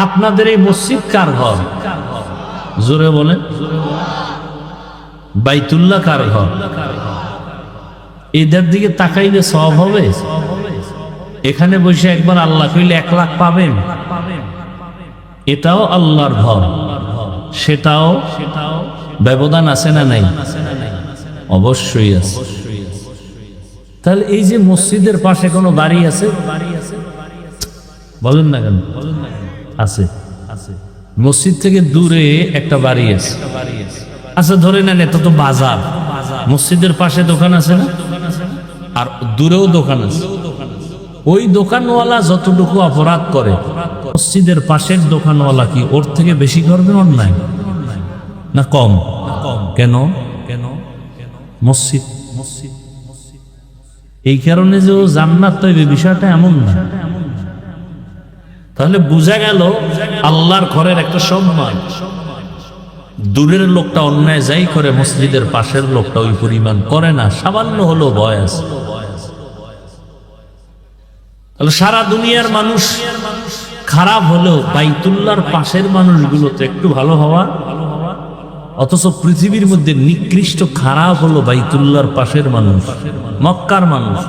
আপনাদের এই মসজিদ কার ঘর? জোরে বলেন। বাইতুল্লাহ কার ঘর? এদের দিকে তাকাইলে সওয়াব হবে? এখানে বসে একবার আল্লাহ কইলে 1,00,000 পাবেন। এটাও আল্লাহর ঘর, সেটাও ব্যবধান আছে না নাই? অবশ্যই আছে। তাহলে এই যে মসজিদের পাশে কোনো বাড়ি আছে? বলেন না কেন? আছে। মসজিদ থেকে দূরে একটা বাড়ি আছে। আচ্ছা ধরে নেন এটা তো বাজার, মসজিদের পাশে দোকান আছে না, আর দূরেও দোকান আছে। ওই দোকানওয়ালা যতটুকু অপরাধ করে, মসজিদের পাশের দোকানওয়ালা কি ওর থেকে বেশি করবে অন্যায় না কম? কেন? মসজিদ এই কারণে যে ও জান্নাত পাইবে বিষয়টা এমন না। তাহলে বোঝা গেল আল্লাহর ঘরের একটা সম্মান। দূরের লোকটা অন্যায় যাই করে, মসজিদের পাশের লোকটা ওই পরিমাণ করে না, সামান্য হলো ভয় আছে। তাহলে সারা দুনিয়ার মানুষ খারাপ হলেও বাইতুল্লাহর পাশের মানুষগুলো তো একটু ভালো হওয়া, অথচ পৃথিবীর মধ্যে নিকৃষ্ট খারাপ হলো বাইতুল্লাহর পাশের মানুষ, মক্কার মানুষ।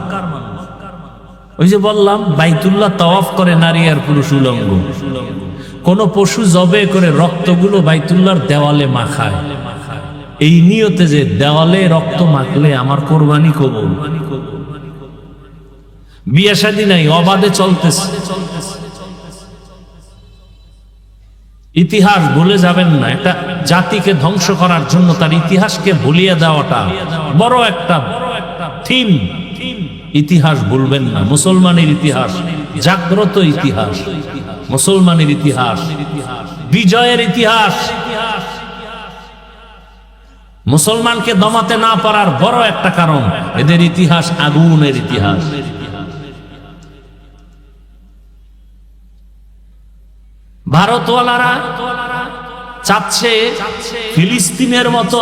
ওই যে বললাম, বাইতুল্লাহ তাওয়াফ করে নারী আর পুরুষ উলঙ্গ। কোন পশু জবে করে রক্তগুলো বাইতুল্লাহর দেওয়ালে মাখায়, এই নিয়তে যে দেওয়ালে রক্ত মাখলে আমার কোরবানি কবুল। বিয়ে শাদী নাই, অবাধে চলতেছে। ইতিহাস ভুলে যাবেন না। একটা জাতিকে ধ্বংস করার জন্য তার ইতিহাসকে ভুলিয়ে দেওয়াটা বড় একটা থিম। ইতিহাস ভুলবেন না। মুসলমানের ইতিহাস জাগ্রত ইতিহাস, মুসলমানের ইতিহাস বিজয়ের ইতিহাস। মুসলমানকে দমাতে না পারার বড় একটা কারণ এদের ইতিহাস আগুনের ইতিহাস। ভারতওয়ালারা চাচ্ছে ফিলিস্তিনের মতো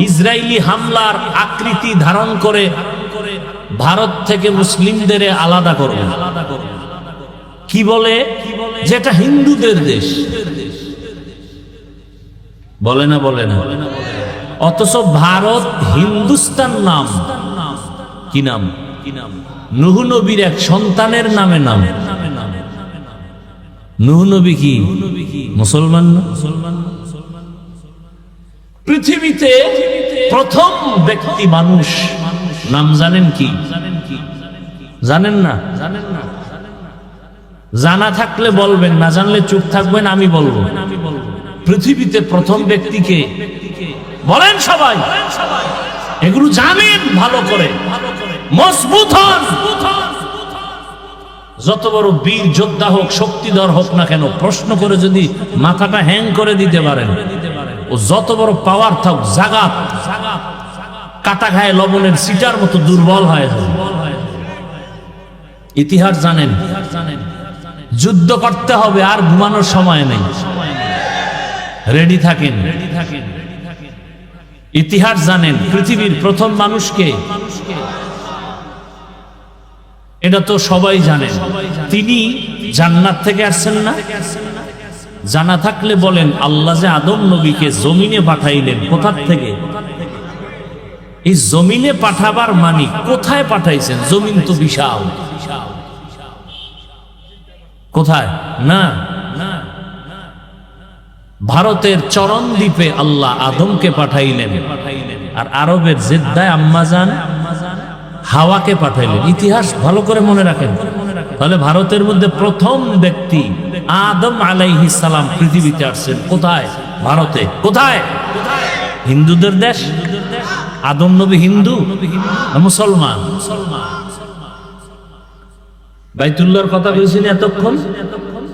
ইসরায়েলি হামলার আকৃতি ধারণ করে ভারত থেকে মুসলিমদের আলাদা করবে। কি বলে? যেটা হিন্দুদের দেশ বলে না, বলে না। অথচ ভারত হিন্দুস্তান নাম কি নাম? নূহ নবীর এক সন্তানের নামে নাম। নূহ নবী কি মুসলমান না? পৃথিবীতে প্রথম ব্যক্তি মানুষ নাম জানেন কি? জানেন না? জানা থাকলে বলবেন, না জানলে চুপ থাকবেন, আমি বলবো। পৃথিবীতে প্রথম ব্যক্তিকে বলেন সবাই, এগুলো জানেন ভালো করে, মজবুত হন। যত বড় বীর যোদ্ধা হোক, শক্তিধর হোক না কেন, প্রশ্ন করে যদি মাথাটা হ্যাং করে দিতে পারেন, ও যত বড় পাওয়ার থাক, জাগাত কাটা খায় লবণের সিটার মতো দুর্বল হয়। ইতিহাস জানেন, যুদ্ধ করতে হবে, আর ঘুমানোর সময় নেই, রেডি থাকেন। ইতিহাস জানেন, পৃথিবীর প্রথম মানুষকে, এটা তো সবাই জানেন, তিনি জান্নাত থেকে আসছেন না? জানা থাকলে বলেন, আল্লাহ যে আদম নবীকে জমিনে পাঠাইলেন, কোথা থেকে? এই জমিনে পাঠাবার মানে কোথায় পাঠাইছেন? জমিন তো বিশাল, কোথায়? না, ভারতের চরণ দ্বীপে আল্লাহ আদমকে পাঠাইলেন, আর আরবের জেদ্দায় আম্মাজান হাওয়াকে পাঠাইলেন। ইতিহাস ভালো করে মনে রাখেন। তাহলে ভারতের মধ্যে প্রথম ব্যক্তি আদম আলাইহিস সালাম পৃথিবীতে আসছেন কোথায়? ভারতে। কোথায়? হিন্দুদের দেশ। আদম নবী হিন্দু না মুসলমান? বাইতুল্লাহর কথা বলছেন এতক্ষণ।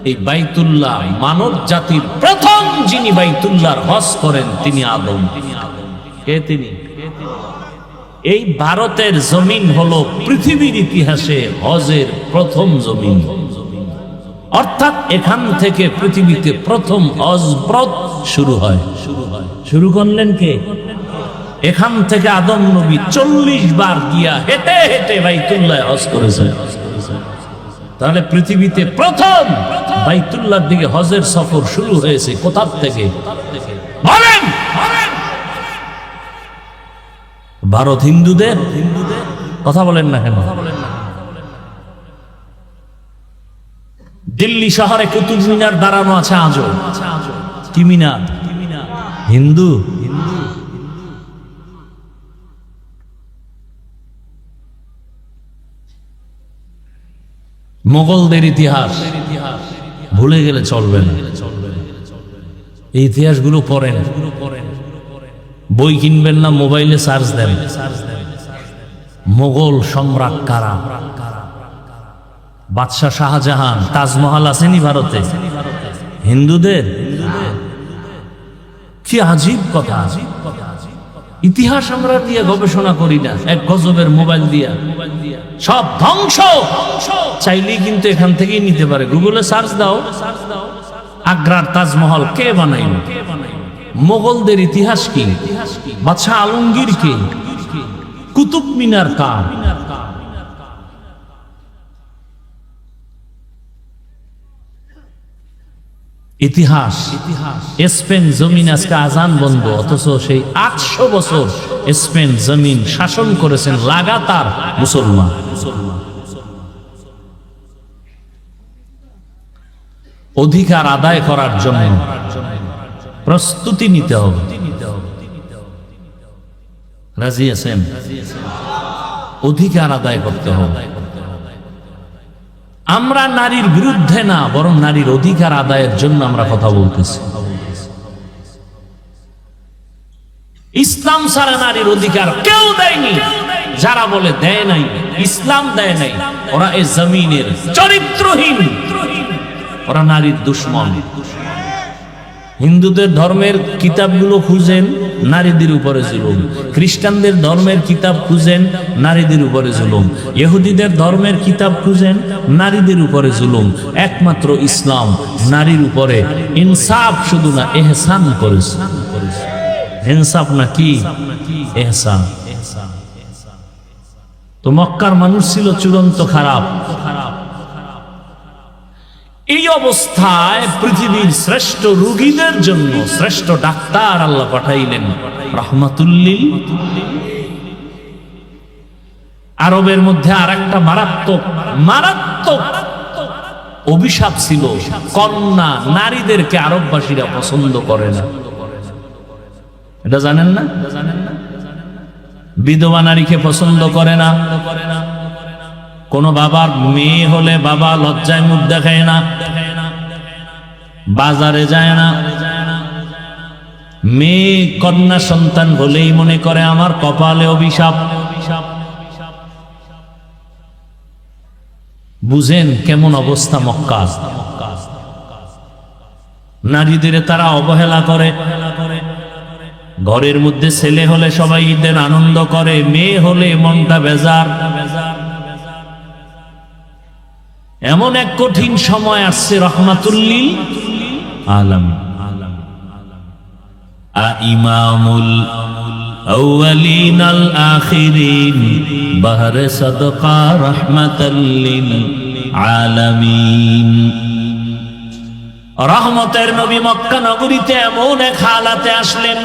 এই বাইতুল্লাহ, মানব জাতির প্রথম যিনি বাইতুল্লাহর হজ করেন তিনি আদম। কে তিনি? এই ভারতের জমিন হলো পৃথিবীর ইতিহাসে হজের প্রথম জমিন। অর্থাৎ এখান থেকে পৃথিবীতে প্রথম হজ ব্রত শুরু হয়। শুরু করলেন কে? এখান থেকে আদম নবী 40 বার গিয়া হেঁটে হেঁটে বাইতুল্লাহ হজ করেছেন। তাহলে পৃথিবীতে প্রথম বাইতুল্লাহর দিকে হজের সফর শুরু হয়েছে কোথা থেকে? বলেন। ভারত হিন্দুদের কথা বলেন না কেন? দিল্লি শহরে কুতুব মিনার দাঁড়ানো আছে আজও। কি মিনার? হিন্দু। মোগলদের ইতিহাস ভুলে গেলে চলবে না। এই ইতিহাসগুলো পড়েন। বই কিনবেন না, মোবাইলে সার্চ দেন। মোগল সম্রাট কারা? বাদশাহ শাহজাহান। তাজমহল আসেনি ভারতে? হিন্দুদের। কি আজীব কথা! ইতিহাস আমরা দিয়ে গবেষণা করি না, এক গজবের মোবাইল দিয়া সব ধ্বংস। চাইলেই কিন্তু এখান থেকেই নিতে পারে। গুগলে সার্চ দাও, আগ্রার তাজমহল কে বানাইল? মোগলদের ইতিহাস কি, বাদশাহ আলমগীর কে, কুতুব মিনার কার, ইতিহাস। স্পেন জমিন আজকে আজান বন্ধ, অথচ সেই 800 বছর স্পেন জমিন শাসন করেছেন লাগাতার মুসলমান। অধিকার আদায় করার জন্য প্রস্তুতি নিতে হবে। রাজি আছেন? অধিকার আদায় করতে হবে। আমরা নারীর বিরুদ্ধে না, বরং নারীর অধিকার আদায়ের জন্য আমরা কথা বলতেছি। ইসলাম ছাড়া নারীর অধিকার কেউ দেয়নি। যারা বলে দেয় নাই, ইসলাম দেয় নাই, ওরা এই জমিনের চরিত্রহীন, ওরা নারীর দুশ্মন। হিন্দুদের ধর্মের কিতাবগুলো খুঁজেন, নারীদের উপরে জুলুম। খ্রিস্টানদের ধর্মের কিতাব খুঁজেন, নারীদের উপরে জুলুম। ইহুদিদের ধর্মের কিতাব খুঁজেন, নারীদের উপরে জুলুম। একমাত্র ইসলাম নারীর উপরে ইনসাফ শুধু না, এহসান করেছে। ইনসাফ না কি? এহসান। তো মক্কার মানুষ ছিল চূড়ান্ত খারাপ। এই অবস্থায় পৃথিবীর শ্রেষ্ঠ রোগীদের জন্য শ্রেষ্ঠ ডাক্তার আল্লাহ পাঠাইলেন রাহমাতুল্লিল। আরবের মধ্যে আরেকটা মারাত্মক অভিশাপ ছিল, কন্যা নারীদেরকে আরববাসীরা পছন্দ করে না। এটা জানেন না? বিধবা নারীকে পছন্দ করে না। কোন বাবার মেয়ে হলে বাবা লজ্জায় মুখ দেখায় না, বাজারে যায় না। মেয়ে কন্যা সন্তান হলেই মনে করে আমার কপালে অভিশাপ। বুঝেন কেমন অবস্থা মক্কা। নারীদের তারা অবহেলা করে। ঘরের মধ্যে ছেলে হলে সবাই ঈদের আনন্দ করে, মেয়ে হলে মনটা বেজার। এমন এক কঠিন সময় আসছে রাহমাতুল্লিল আলামিন। ইমামুল আউয়ালিন আল আখিরিন বাহরে সাদকা রাহমাতাল্লিল আলামিন। রহমতের নবী মক্কা নগরীতে এমন এক হালাতে আসলেন,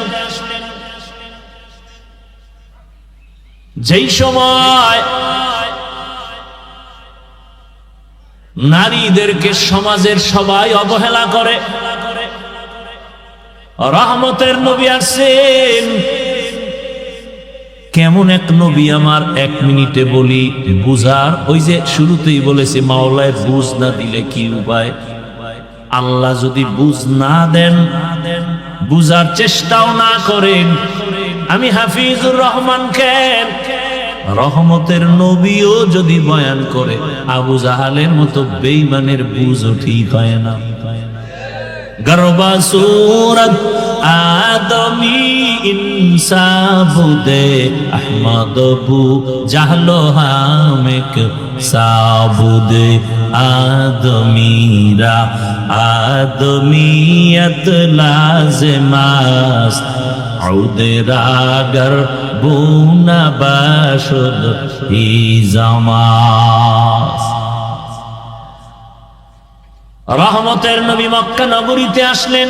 যেই সময় নারীদেরকে সমাজের সবাই অবহেলা করে। রহমতের নবী আসছেন। কেমন এক নবী আমার 1 মিনিটে বলি বুঝার। ওই যে শুরুতেই বলেছি, মাওলায় বুঝ না দিলে কি উপায়? আল্লাহ যদি বুঝ না দেন, বুঝার চেষ্টাও না করেন, আমি হাফিজুর রহমান কেন? রহমতের নবীও যদি বয়ান করে, আবু জাহালের মতো বেঈমানের বুঝও ঠিক হয় না। গরবা সুরত আদমি ইনসাবুদে আহমদ বু জাহলো হামেক সাবুদে আদমিরা আদমিয়ত লাজমাস আউদেরাগর বুনা বাশুদ হি জামাস। রহমতের নবী মক্কা নগরীতে আসলেন,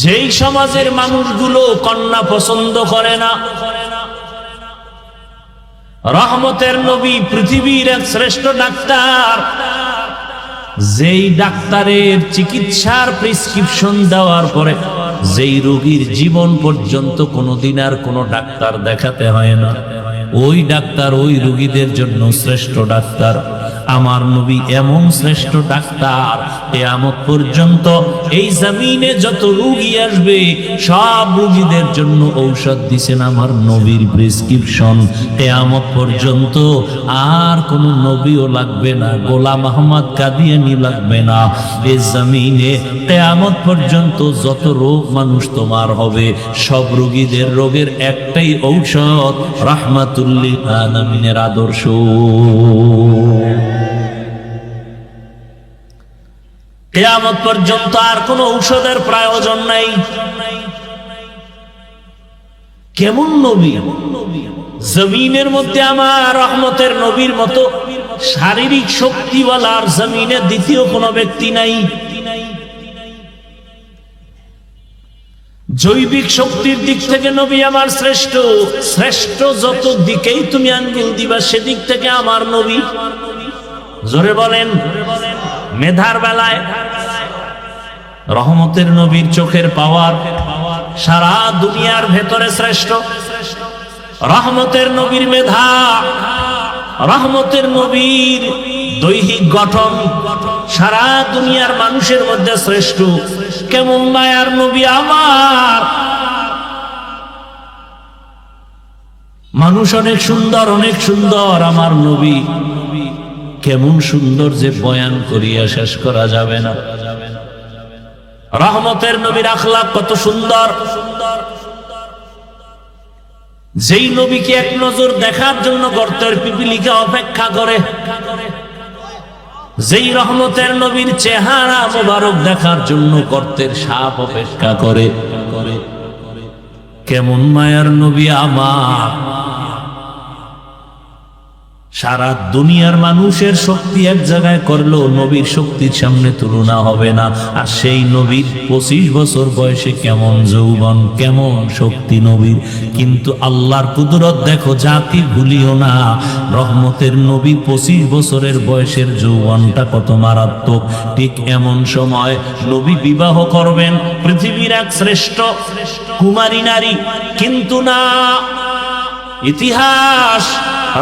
যেই সমাজের মানুষগুলো কন্যা পছন্দ করে না। রহমতের নবী পৃথিবীর এক শ্রেষ্ঠ ডাক্তার, যেই ডাক্তারের চিকিৎসার প্রেসক্রিপশন দেওয়ার পরে যেই রোগীর জীবন পর্যন্ত কোনোদিন আর কোনো ডাক্তার দেখাতে হয় না, ওই ডাক্তার ওই রোগীদের জন্য শ্রেষ্ঠ ডাক্তার। আমার নবী এমন শ্রেষ্ঠ ডাক্তার, কিয়ামত পর্যন্ত এই জমিনে যত রোগী আসবে সব রোগীদের জন্য ঔষধ দিছেন আমার নবীর প্রেসক্রিপশন। কিয়ামত পর্যন্ত আর কোন নবীও লাগবে না, গোলাম আহমদ কাদিয়ানি লাগবে না। এই জমিনে কিয়ামত পর্যন্ত যত রোগ মানুষ তোমার হবে, সব রোগীদের রোগের একটাই ঔষধ, রাহমাতুল্লিল আলামিনের আদর্শ। কিয়ামত পর্যন্ত আর কোনো ঔষধের প্রয়োজন নাই। কেমন নবী? জমিনের মধ্যে আমার রহমতের নবীর মতো শারীরিক শক্তিওয়ালা আর জমিনে দ্বিতীয় কোনো ব্যক্তি নাই। জৈবিক শক্তির দিক থেকে নবী আমার শ্রেষ্ঠ। শ্রেষ্ঠ যত দিকেই তুমি আঙ্গুল দিবা সেদিক থেকে আমার নবী। জোরে বলেন। মেধার বেলায় রহমতের নবীর চোখের পাওয়ার সারা দুনিয়ার ভেতরে শ্রেষ্ঠ। রহমতের নবীর মেধা, রহমতের নবীর দৈহিক গঠন সারা দুনিয়ার মানুষের মধ্যে শ্রেষ্ঠ। কেমন মায়ার নবী আমার! মানুষ অনেক সুন্দর, অনেক সুন্দর, আমার নবী কেমন সুন্দর যে বয়ান করিয়া শেষ করা যাবে না। রহমতের নবীর আখলাক কত সুন্দর! যেই নবীকে এক নজর দেখার জন্য গর্তের পিপিলিকা অপেক্ষা করে, যেই রহমতের নবীর চেহারা মোবারক দেখার জন্য গর্তের সাপ অপেক্ষা করে। কেমন মায়ার নবী আমার! সারা দুনিয়ার মানুষের শক্তি এক জায়গায় করলেও নবীর শক্তির সামনে তুলনা হবে না। আর সেই নবীর 25 বছর বয়সে কেমন যৌবন, কেমন শক্তি নবীর! কিন্তু আল্লাহর কুদরত দেখো, জাতি ভুলিও না। রহমতের নবী 25 বছরের বয়সের যৌবনটা কত মারাত্মক। ঠিক এমন সময় নবী বিবাহ করবেন পৃথিবীর এক শ্রেষ্ঠ কুমারী নারী, কিন্তু না, ইতিহাস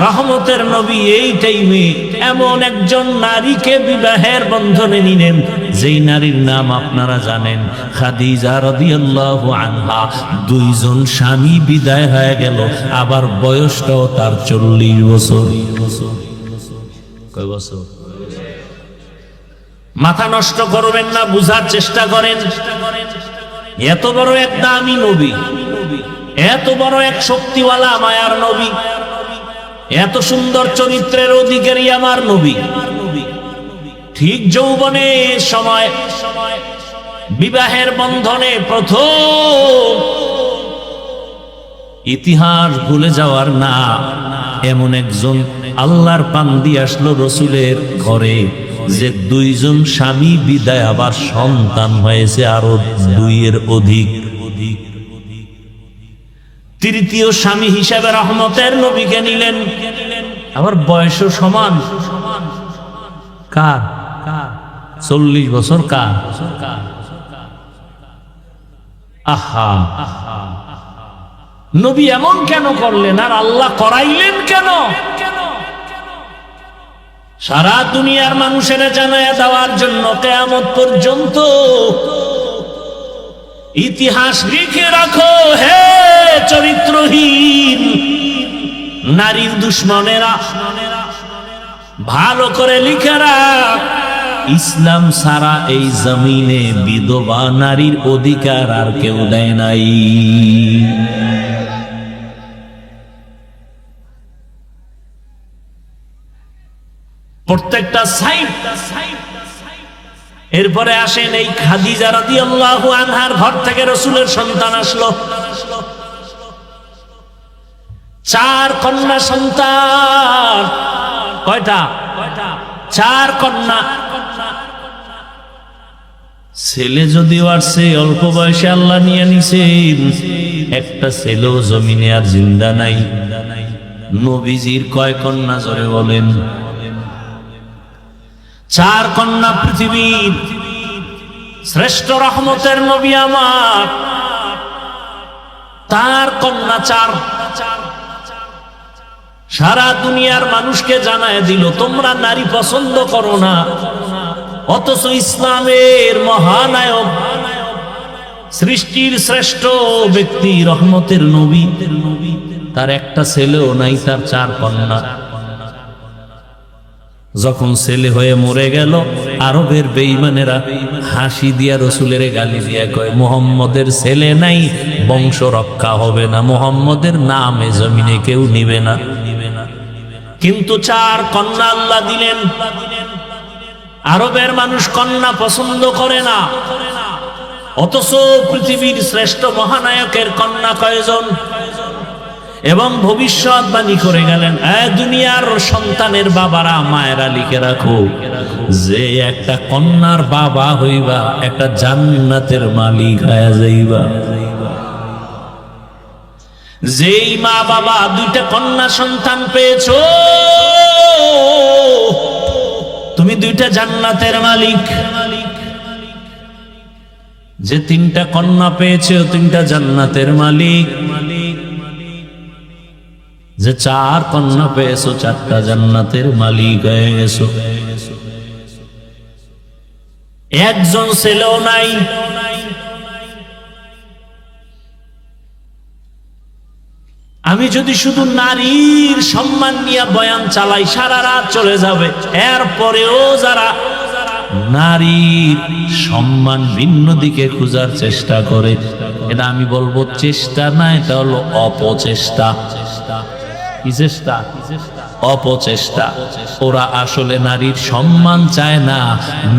রহমতের নবী এই টাইমে এমন একজন নারীকে বিবাহের বন্ধনে নিলেন, যেই নারীর নাম আপনারা জানেন, খাদিজা রাদিয়াল্লাহু আনহা। 2 জন স্বামী বিদায় হয়ে গেল, আবার বয়সটাও তার 40 বছর। কয় বছর? মাথা নষ্ট করবেন না, বুঝার চেষ্টা করেন। এত বড় এক দামি নবী, এত বড় এক শক্তিওয়ালা মায়ার নবী, এত সুন্দর চরিত্রের অধিকারী আমার নবী, ঠিক যৌবনের সময় বিবাহের বন্ধনে প্রথম, ইতিহাস ভুলে যাওয়ার না, এমন একজন আল্লাহর বান্দি আসলো রসুলের ঘরে, যে 2 জন স্বামী বিদায়, আবার সন্তান হয়েছে আরো 2 অধিক। তৃতীয় স্বামী হিসাবে রহমতের নবীকে নিলেন, আবার বয়সও সমান। কার? 40 বছর। কার? আহা, নবী এমন কেন করলেন আর আল্লাহ করাইলেন কেন? সারা দুনিয়ার মানুষের জানায়া দেওয়ার জন্য কিয়ামত পর্যন্ত ইতিহাস লিখে রাখো। হে চরিত্রহীন নারীর দুশ্মনেরা, ভালো করে লিখে রাখ, ইসলাম সারা এই জমিনে বিধবা নারীর অধিকার আর কেউ দেয় নাই। প্রত্যেকটা সাইড। এরপরে আসেন এই খাদিজা রাদিয়াল্লাহু আনহার ঘর থেকে রাসূলের সন্তান আসলো। 4 কন্যা সন্তান। কয়টা? 4 কন্যা। ছেলে যদিও আসছে, অল্প বয়সে আল্লাহ নিয়ে নিছেন, একটা ছেলেও জমিনে আর জিন্দা নাই। নবীজির কয় কন্যা জোরে বলেন? 4 কন্যা। পৃথিবীর শ্রেষ্ঠ রহমতের নবী আমার, তার কন্যা 4। সারা দুনিয়ার মানুষকে জানায় দিল, তোমরা নারী পছন্দ করো না, অথচ ইসলামের মহানায়ক, সৃষ্টির শ্রেষ্ঠ ব্যক্তি, রহমতের নবী, তার একটা ছেলেও নাই, তার 4 কন্যা। যখন ছেলে হয়ে মরে গেল, আরবের বেঈমানেরা হাসি দিয়া রসুলের গালি দিয়া কয়, মুহাম্মদের ছেলে নাই, বংশ রক্ষা হবে না, মুহাম্মদের নামে জমিনে কেউ নিবে না। কিন্তু 4 কন্যা আল্লাহ দিলেন। আরবের মানুষ কন্যা পছন্দ করে না, অথচ পৃথিবীর শ্রেষ্ঠ মহানায়কের কন্যা কয়জন? এবং ভবিষ্যৎবাণী করে গেলেন, দুনিয়ার সন্তানের বাবারা মায়েরা লিখে রাখো, যে একটা কন্যার বাবা হইবা একটা জান্নাতের মালিক হয়ে যাইবা। যেই মা বাবা দুইটা কন্যা সন্তান পেয়েছো, তুমি দুইটা জান্নাতের মালিক। যে তিনটা কন্যা পেয়েছো, তিনটা জান্নাতের মালিক। যে চার কন্যা পেয়েছো, চারটা জান্নাতের মালিক হয়ে গেছো। একজন ছেলেও নাই। আমি যদি শুধু নারীর সম্মান নিয়ে বয়ান চালাই, সারা রাত চলে যাবে। এরপরেও যারা নারীর সম্মান ভিন্ন দিকে খোঁজার চেষ্টা করে, এটা আমি বলবো চেষ্টা না, এটা হলো অপচেষ্টা। কি চেষ্টা? অপচেষ্টা। ওরা আসলে নারীর সম্মান চায় না,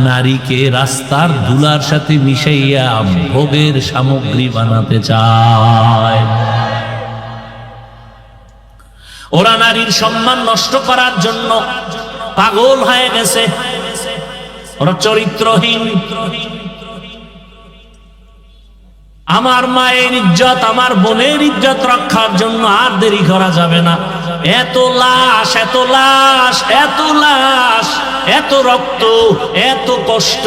নারীকে রাস্তার ধুলার সাথে মিশাইয়া ভোগের সামগ্রী বানাতে চায়। ওরা নারীর সম্মান নষ্ট করার জন্য পাগল হয়ে গেছে। ওরা চরিত্রহীন। আমার মায়ের ইজ্জত, আমার বোনের ইজ্জত রক্ষার জন্য আর দেরি করা যাবে না। এত লাশ, এত লাশ, এত লাশ, এত রক্ত, এত কষ্ট,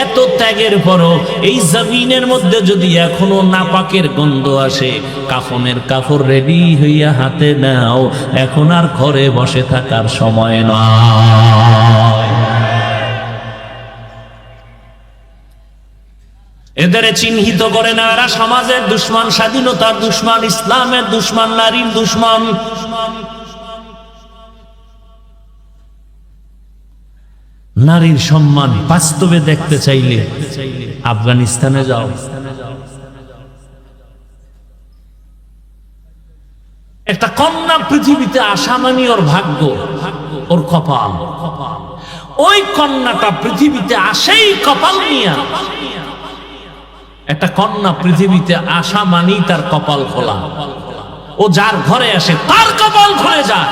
এত ত্যাগের পরও এই জমিনের মধ্যে যদি এখনো নাপাকের গন্ধ আসে, কাফনের কাপড় রেডি হইয়া হাতে নাও, এখন আর ঘরে বসে থাকার সময় নয়। এদের চিহ্নিত করে না, এরা সমাজের দুশ্মন, স্বাধীনতার দুশ্মন, ইসলামের দুশ্মন, নারীর দুশ্মন। নারীর সম্মান বাস্তবে দেখতে চাইলে আফগানিস্তানে যাও। একটা কন্যা পৃথিবীতে আসা মানে ওর ভাগ্য, ওর কপাল। ওই কন্যাটা পৃথিবীতে আসেই কপাল নিয়া। একটা কন্যা পৃথিবীতে আসা মানি তার কপাল খোলা। ও যার ঘরে আসে তার কপাল খুলে যায়।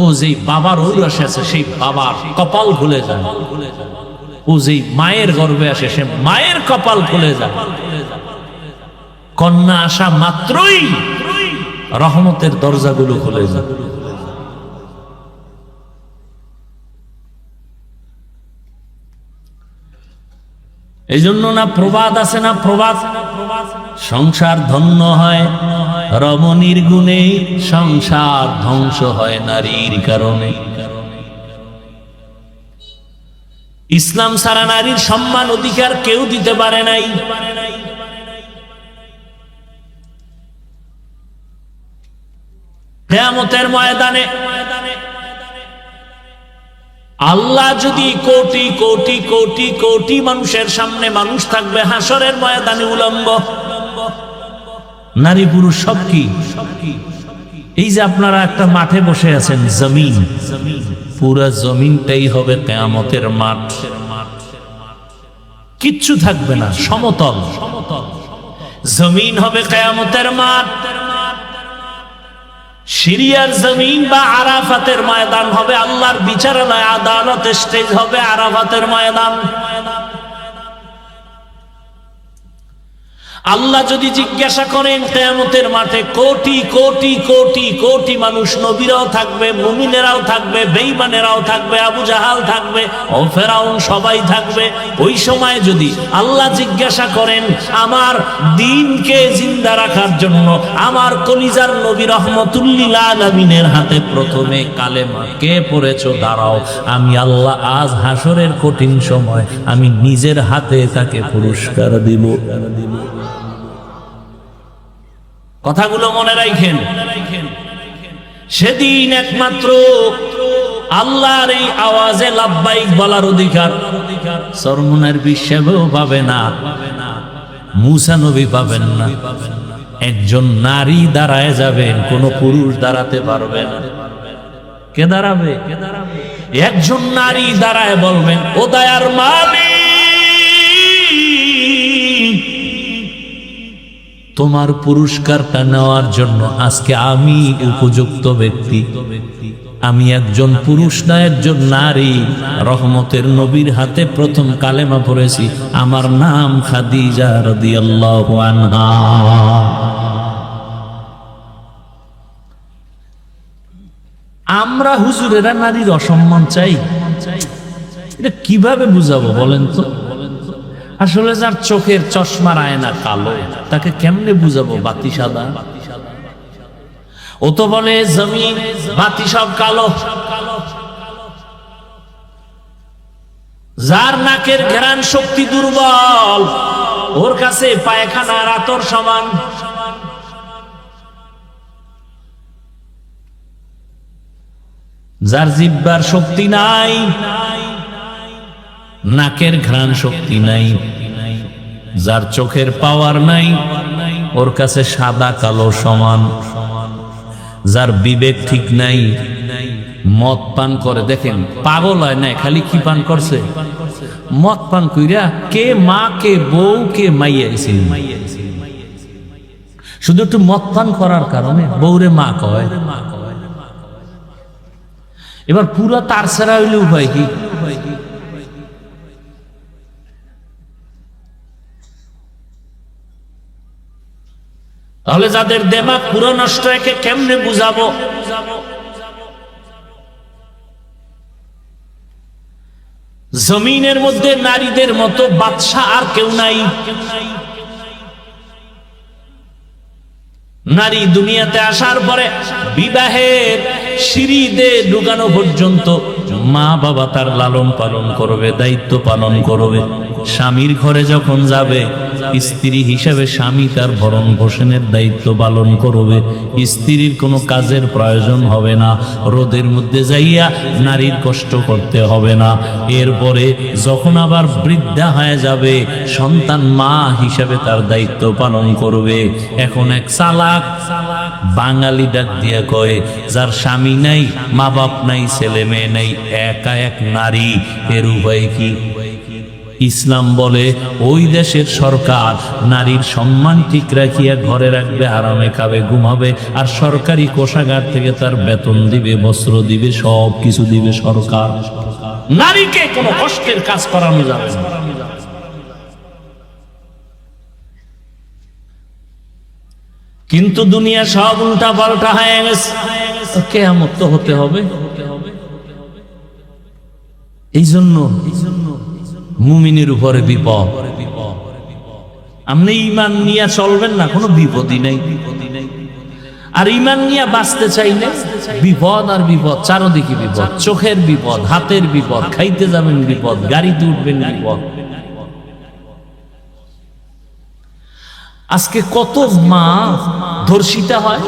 ও যেই বাবার ঔরসে আছে সেই বাবার কপাল খুলে যায়। ও যেই মায়ের গর্ভে আসে সে মায়ের কপাল খুলে যায়। কন্যা আসা মাত্রই রহমতের দরজাগুলো খুলে যায়। এই জন্য না প্রবাদ আছে না, প্রবাদ, সংসার ধন্য হয় রমণীর গুণে, সংসার ধ্বংস হয় নারীর কারণে। ইসলাম ছাড়া নারীর সম্মান অধিকার কেউ দিতে পারে নাই। কিয়ামতের ময়দানে আল্লাহ যদি কোটি কোটি কোটি কোটি মানুষের সামনে, মানুষ থাকবে হাসরের ময়দানে উলঙ্গ, নারী পুরুষ সব কি? এই যে আপনারা একটা মাঠে বসে আছেন, জমিন, পুরা জমিনটাই হবে কিয়ামতের মাঠ। কিচ্ছু থাকবে না, সমতল। জমিন হবে কিয়ামতের মাঠ। সিরিয়ার জমিন বা আরাফাতের ময়দান হবে আল্লাহর বিচারালয়, আদালতের স্টেজ হবে আরাফাতের ময়দান। আল্লাহ যদি জিজ্ঞাসা করেন কিয়ামতের মাঠে, কোটি কোটি কোটি কোটি মানুষ, নবীরাও থাকবে, মুমিনেরাও থাকবে, বেঈমানেরাও থাকবে, আবু জাহাল থাকবে, ও ফেরাউন, সবাই থাকবে। ওই সময় যদি আল্লাহ জিজ্ঞাসা করেন আমার দ্বীনকে জিন্দা রাখার জন্য আমার কলিজার নবী রহমতুল্লিল আলামিনের হাতে প্রথমে কালেমা কে পড়েছো, দাঁড়াও, আমি আল্লাহ আজ হাসরের কঠিন সময় আমি নিজের হাতে তাকে পুরস্কার দিব। কথাগুলো মনে রাখেন। সেদিন একমাত্র আল্লাহর এই আওয়াজে লাব্বাইক বলার অধিকার সরমুনার বিশ্বাসও পাবে না, মুসা নবী পাবেন না। একজন নারী দাঁড়ায় যাবেন, কোন পুরুষ দাঁড়াতে পারবে না। কে দাঁড়াবে? একজন নারী দাঁড়ায় বলবেন, ও দয়ার মালিক, তোমার পুরস্কারটা নেওয়ার জন্য আজকে আমি উপযুক্ত ব্যক্তি। আমি একজন পুরুষ না একজন নারী, রহমতের নবীর হাতে প্রথম কালেমা পড়েছি, আমার নাম খাদিজা রাদিয়াল্লাহু আনহা। আমরা হুজুরেরা নারীর অসম্মান চাই, এটা কিভাবে বুঝাবো বলেন তো? আসলে যার চোখের চশমার আয়না কালো, তাকে কেমনে বুঝাবো বাতি সাদা? ও তো বলে জমিন বাতি সব কালো। যার নাকের ঘ্রাণ শক্তি দুর্বল, ওর কাছে পায়খানার আতর সমান। যার জিহ্বার শক্তি নাই, নাকের ঘ্রাণ শক্তি নাই, যার চোখের পাওয়ার নাই, ওর কাছে সাদা কালো সমান। যার বিবেক ঠিক নাই, মদ পান করে, দেখেন পাগল হয় নাই, খালি কি পান করছে? মদ পান কইরা কে মা কে বউ কে মাইয়া আইছে, শুধু একটু মদ পান করার কারণে বউরে মা কয়। এবার পুরা তার ছাড়া হইলে উপায় কি? তাহলে যাদের দেমাগ পুরো নষ্ট, একে কেমনে বুঝাবো? জমিনের মধ্যে নারীদের মতো বাদশা আর কেউ নাই। নারী দুনিয়াতে আসার পরে বিবাহের সিঁড়িতে ঢুকানো পর্যন্ত মা বাবা তার লালন পালন করবে, দায়িত্ব পালন করবে। স্বামীর ঘরে যখন যাবে, স্ত্রী হিসেবে স্বামী তার ভরণ পোষণের দায়িত্ব পালন করবে। স্ত্রীর কোনো কাজের প্রয়োজন হবে না, রোদের মধ্যে যাইয়া নারীর কষ্ট করতে হবে না। এরপরে যখন আবার বৃদ্ধা হয়ে যাবে, সন্তান মা হিসেবে তার দায়িত্ব পালন করবে। এখন এক চালাক বাঙালি ডাক দিয়া কয়, যার স্বামী নাই, মা বাপ নাই, ছেলে মেয়ে নাই, একা এক নারী, এর উপায় কি? ইসলাম বলে ওই দেশের সরকার নারীর সম্মান ঠিক রাখিয়া ঘরে রাখবে, আরামে খাবে, ঘুমাবে, আর সরকারি কোষাগার থেকে তার বেতন দিবে, বস্ত্র দিবে, সব কিছু দিবে সরকার। নারীকে কোনো কষ্টের কাজ করানো যাবে না। কিন্তু দুনিয়া সব উল্টা পাল্টা হয়ে গেছে, কিয়ামত তো হতে হবে। এই জন্য মুমিনের উপরে বিপদ। আপনি ঈমান নিয়ে চলবেন না, কোনো বিপদই নাই। আর ঈমান নিয়ে বাঁচতে চাইলে বিপদ আর বিপদ, চারদিকে বিপদ। চোখের বিপদ, হাতের বিপদ, খাইতে যাবেন বিপদ, গাড়িতে উঠবেন বিপদ। আজকে কত মা ধর্ষিতা হয়,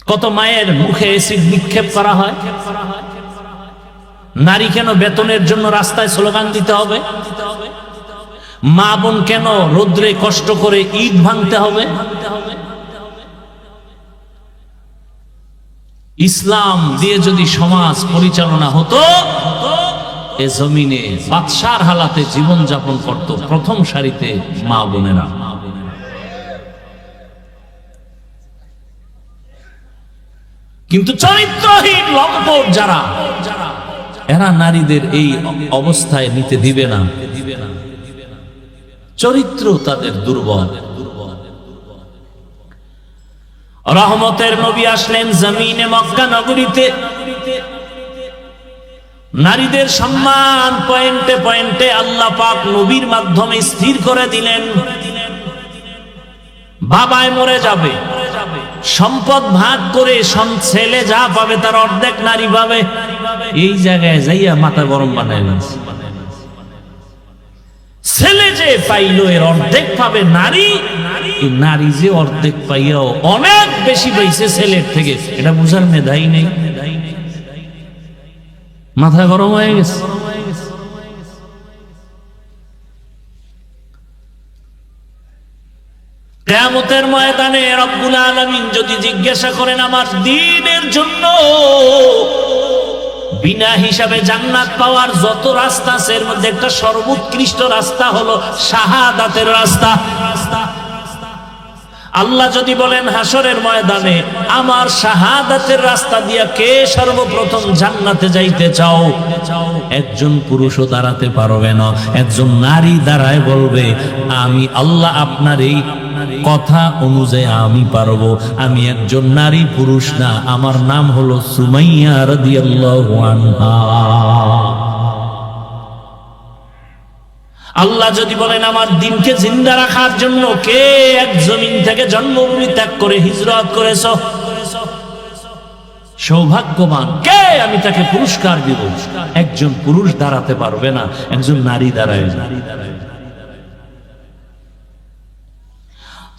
কত মায়ের মুখে এসিড নিক্ষেপ করা হয়। নারী কেন বেতনের জন্য রাস্তায় স্লোগান দিতে হবে? মা বোন কেন রোদ্রে কষ্ট করে ইট ভাঙতে হবে? ইসলাম দিয়ে যদি সমাজ পরিচালনা হতো, এ জমিনে বাদশার হালাতে জীবন যাপন করত প্রথম সারিতে মা বোনেরা। কিন্তু চরিত্রহীন লম্পট যারা, এরা নারীদের এই অবস্থায় নিতে দিবে না। চরিত্র তাদের দুর্বল। রহমতের নবী আসলেন জমিনে মক্কা নগরীতে। নারীদের সম্মান পয়েন্টে পয়েন্টে আল্লাহ পাক নবীর মাধ্যমে স্থির করে দিলেন। বাবায় মরে যাবে, সম্পদ ভাগ করে ছেলে যা পাবে তার অর্ধেক নারী পাবে। এই জায়গায় যাইয়া মাথা গরম বানাইলেন। ছেলে যে পাইলো এর অর্ধেক পাবে নারী, নারী যে অর্ধেক পাইয়াও অনেক বেশি পাইছে ছেলের থেকে, এটা বুঝার মেধাই নেই। মাথা গরম হয়ে গেছে। কিয়ামতের ময়দানে রব্বুল আলামিন যদি জিজ্ঞাসা করেন আমার দ্বীনের জন্য বিনা হিসাবে জান্নাত পাওয়ার যত রাস্তা আছে এর মধ্যে একটা সর্বোৎকৃষ্ট রাস্তা হলো শাহাদাতের রাস্তা। আল্লাহ যদি বলেন হাসরের ময়দানে আমার শাহাদাতের রাস্তা দিয়া কে সর্বপ্রথম জান্নাতে যাইতে চাও, একজন পুরুষও দাঁড়াতে পারবে না, একজন নারী দাঁড়ায় বলবে আমি আল্লাহ আপনার এই কথা অনুযায়ী আমি পারবো, আমি একজন নারী, পুরুষ না, আমার নাম হলো সুমাইয়া রাদিয়াল্লাহু আনহা। আল্লাহ যদি বলেন আমার দিনকে জিন্দা রাখার জন্য কে এক জমিন থেকে জন্মভূমি ত্যাগ করে হিজরত করেছ, সৌভাগ্যবান কে, আমি তাকে পুরস্কার দিব। একজন পুরুষ দাঁড়াতে পারবে না, একজন নারী দাঁড়ায়।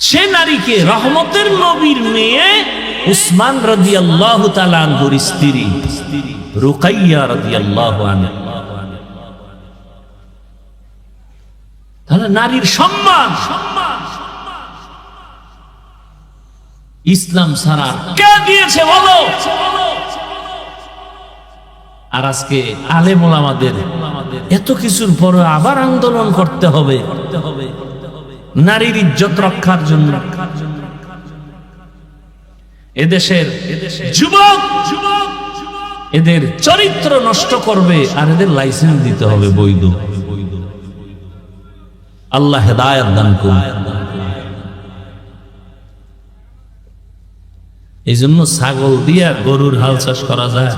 সে নারীকে রহমতের নবীর মেয়ে উসমান রাদিয়াল্লাহু তাআলা আনহুর স্ত্রী রুকাইয়া রাদিয়াল্লাহু আনহা। তাহলে নারীর সম্মান ইসলাম ছাড়া কে দিয়েছে বলো? আর আজকে আলেম ওলামাদের এত কিছুর পর আবার আন্দোলন করতে হবে নারীর ইজ্জত রক্ষার জন্য। এদেশের যুবক এদের চরিত্র নষ্ট করবে আর এদের লাইসেন্স দিতে হবে বৈধ। আল্লাহ হেদায়েত দান করুন। এই জন্য ছাগল দিয়া গরুর হাল চাষ করা যায়।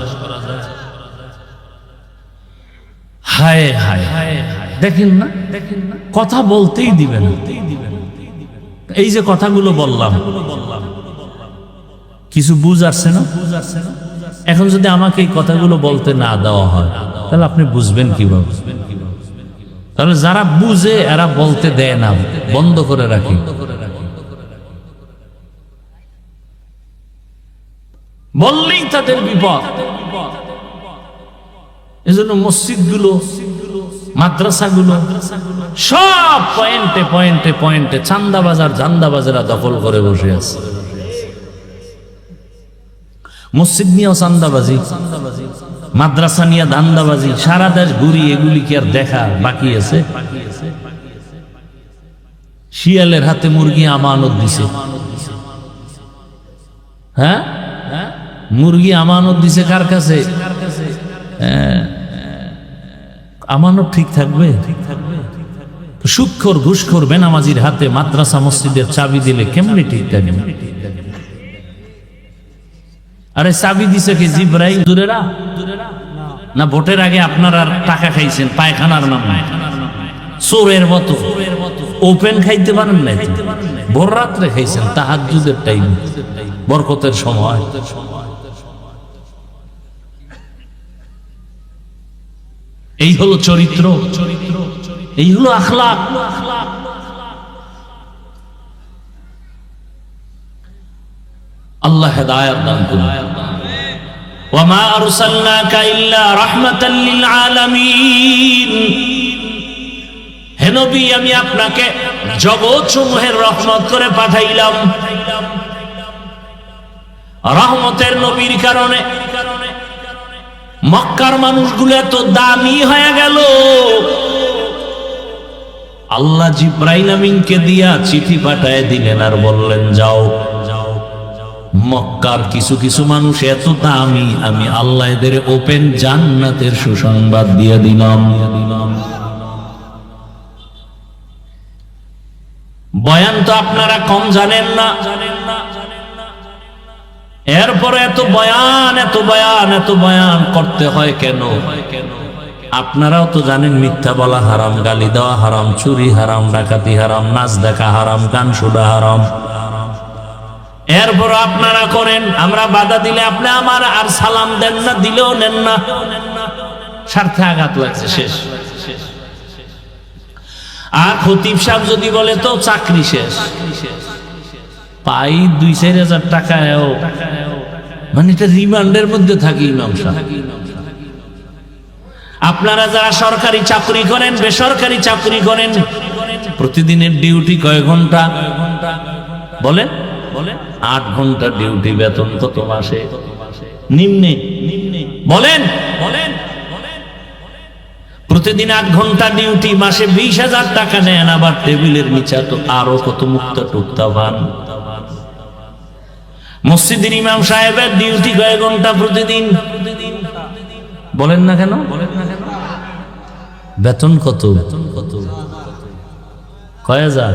হায় হায় দেখেন না, কথা বলতেই দিবেন। এই যে কথাগুলো বললাম কিছু বুঝ আসছে না? এখন যদি আমাকে এই কথাগুলো বলতে না দেওয়া হয় তাহলে আপনি বুঝবেন কিভাবে? তাহলে যারা বুঝে এরা বলতে দেয় না, বন্ধ করে রাখি। বললেই তাদের বিপদ। এজন্য মসজিদগুলো, মাদ্রাসাগুলো সব পয়েন্টে পয়েন্টে পয়েন্টে চান্দাবাজার জান্দাবাজারা দখল করে বসে আছে। মসজিদ নিয়েও চান্দাবাজি, মাদ্রাসা নিয়ে ধান্দাবাজি, সারা দেশ ঘুরি, এগুলি কি আর দেখা বাকি আছে? শিয়ালের হাতে মুরগি আমানত দিছে। হ্যাঁ, মুরগি আমানত দিছে কার কাছে? আমানত ঠিক থাকবে? সুদখোর ঘুষখোর বেনামাজির হাতে মাদ্রাসা মসজিদের চাবি দিলে কেমনে ঠিক থাকবে? আরে চাবি দিছে কি জিব্রাইল দূরেরা? না ভোটের আগে আপনারা টাকা খাইছেন পায়খানার নামে চোরের মতো ওপেন খাইতে পারেন না? ভোর রাত্রে খাইছেন তাহাজ্জুদের টাইম, বরকতের সময়। এই হলো চরিত্র, এই হলো আখলাক। আল্লাহ হেদায়েত দান করুন। ওয়ামা আরসালনাকা ইল্লা রাহমাতাল লিল আলামিন। হে নবী, আমি আপনাকে জগৎ সমূহের রহমত করে পাঠাইলাম। রহমতের নবীর কারণে মক্কার মানুষগুলো এত দামি হয়ে গেল। আল্লাহ জিব্রাইল আমিনকে দিয়া চিঠি পাঠায় দিলেন আর বললেন যাও, মক্কার কিছু কিছু মানুষ এত দামি, আমি আল্লাহ এদের ওপেন জান্নাতের সুসংবাদ দিয়ে দিলাম। বয়ান তো আপনারা কম জানেন না, এরপরে এত বয়ান এত বয়ান এত বয়ান করতে হয় কেন? আপনারাও তো জানেন মিথ্যা বলা হারাম, গালি দেওয়া হারাম, চুরি হারাম, ডাকাতি হারাম, নাচ দেখা হারাম, গান শোনা হারাম। এরপর আপনারা করেন, আমরা বাধা দিলে আপনি আমার আর সালাম দেন না, দিলেও নেন না, স্বার্থে আঘাত লাগছে, শেষ। আর খতিব সাহেব যদি বলে তো চাকরি শেষ, পাই 2-4 হাজার টাকায়ও, মানে এটা রিমান্ডের মধ্যে থাকি ইমাম সাহেব। আপনারা যারা সরকারি চাকরি করেন, বেসরকারি চাকরি করেন, প্রতিদিনের ডিউটি কয় ঘন্টা? বলেন 8 ঘন্টা ডিউটি, বেতন কত মাসে? নিম্নে বলেন প্রতিদিন 8 ঘন্টা ডিউটি, মাসে 20,000 টাকা নেন, আবার টেবিলের নিচে তো আরো কত মুক্তা টুক্তা পান। মসজিদের ইমাম সাহেবের ডিউটি কয় ঘন্টা প্রতিদিন? বলেন না কেন? বেতন কত? কয় হাজার?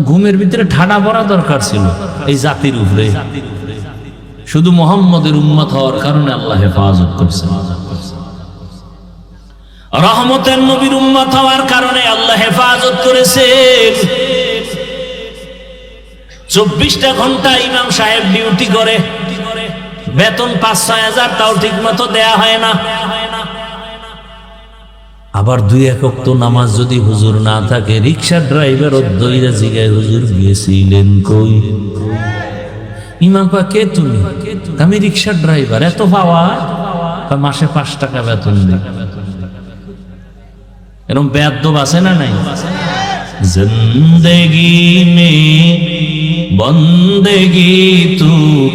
ঘুমের ভিতরে ঠাডা পড়া দরকার ছিল এই জাতির উপরে, শুধু মুহাম্মদের উম্মত হওয়ার কারণে আল্লাহ হেফাজত করছেন। রহমতের নবীর উম্মত হওয়ার কারণে আল্লাহ হেফাজত করেছেন। 24টা ঘন্টা ইমাম সাহেব ডিউটি করে, বেতন 5-6 হাজার, তাও ঠিক মতো দেয়া হয় না। আবার 2-1 ওয়াক্ত নামাজ যদি হুজুর না থাকে, রিক্সা ড্রাইভার দইরা জিগায়, হুজুর গিয়েছিলেন কই? ইমাম কয়, কে তুমি? আমি রিক্সা ড্রাইভার। এত পাওয়া? মাসে 5 টাকা বেতন দিই। এরকম বেয়াদব আছে না নাই? জিন্দেগি মে বন্দেগি তু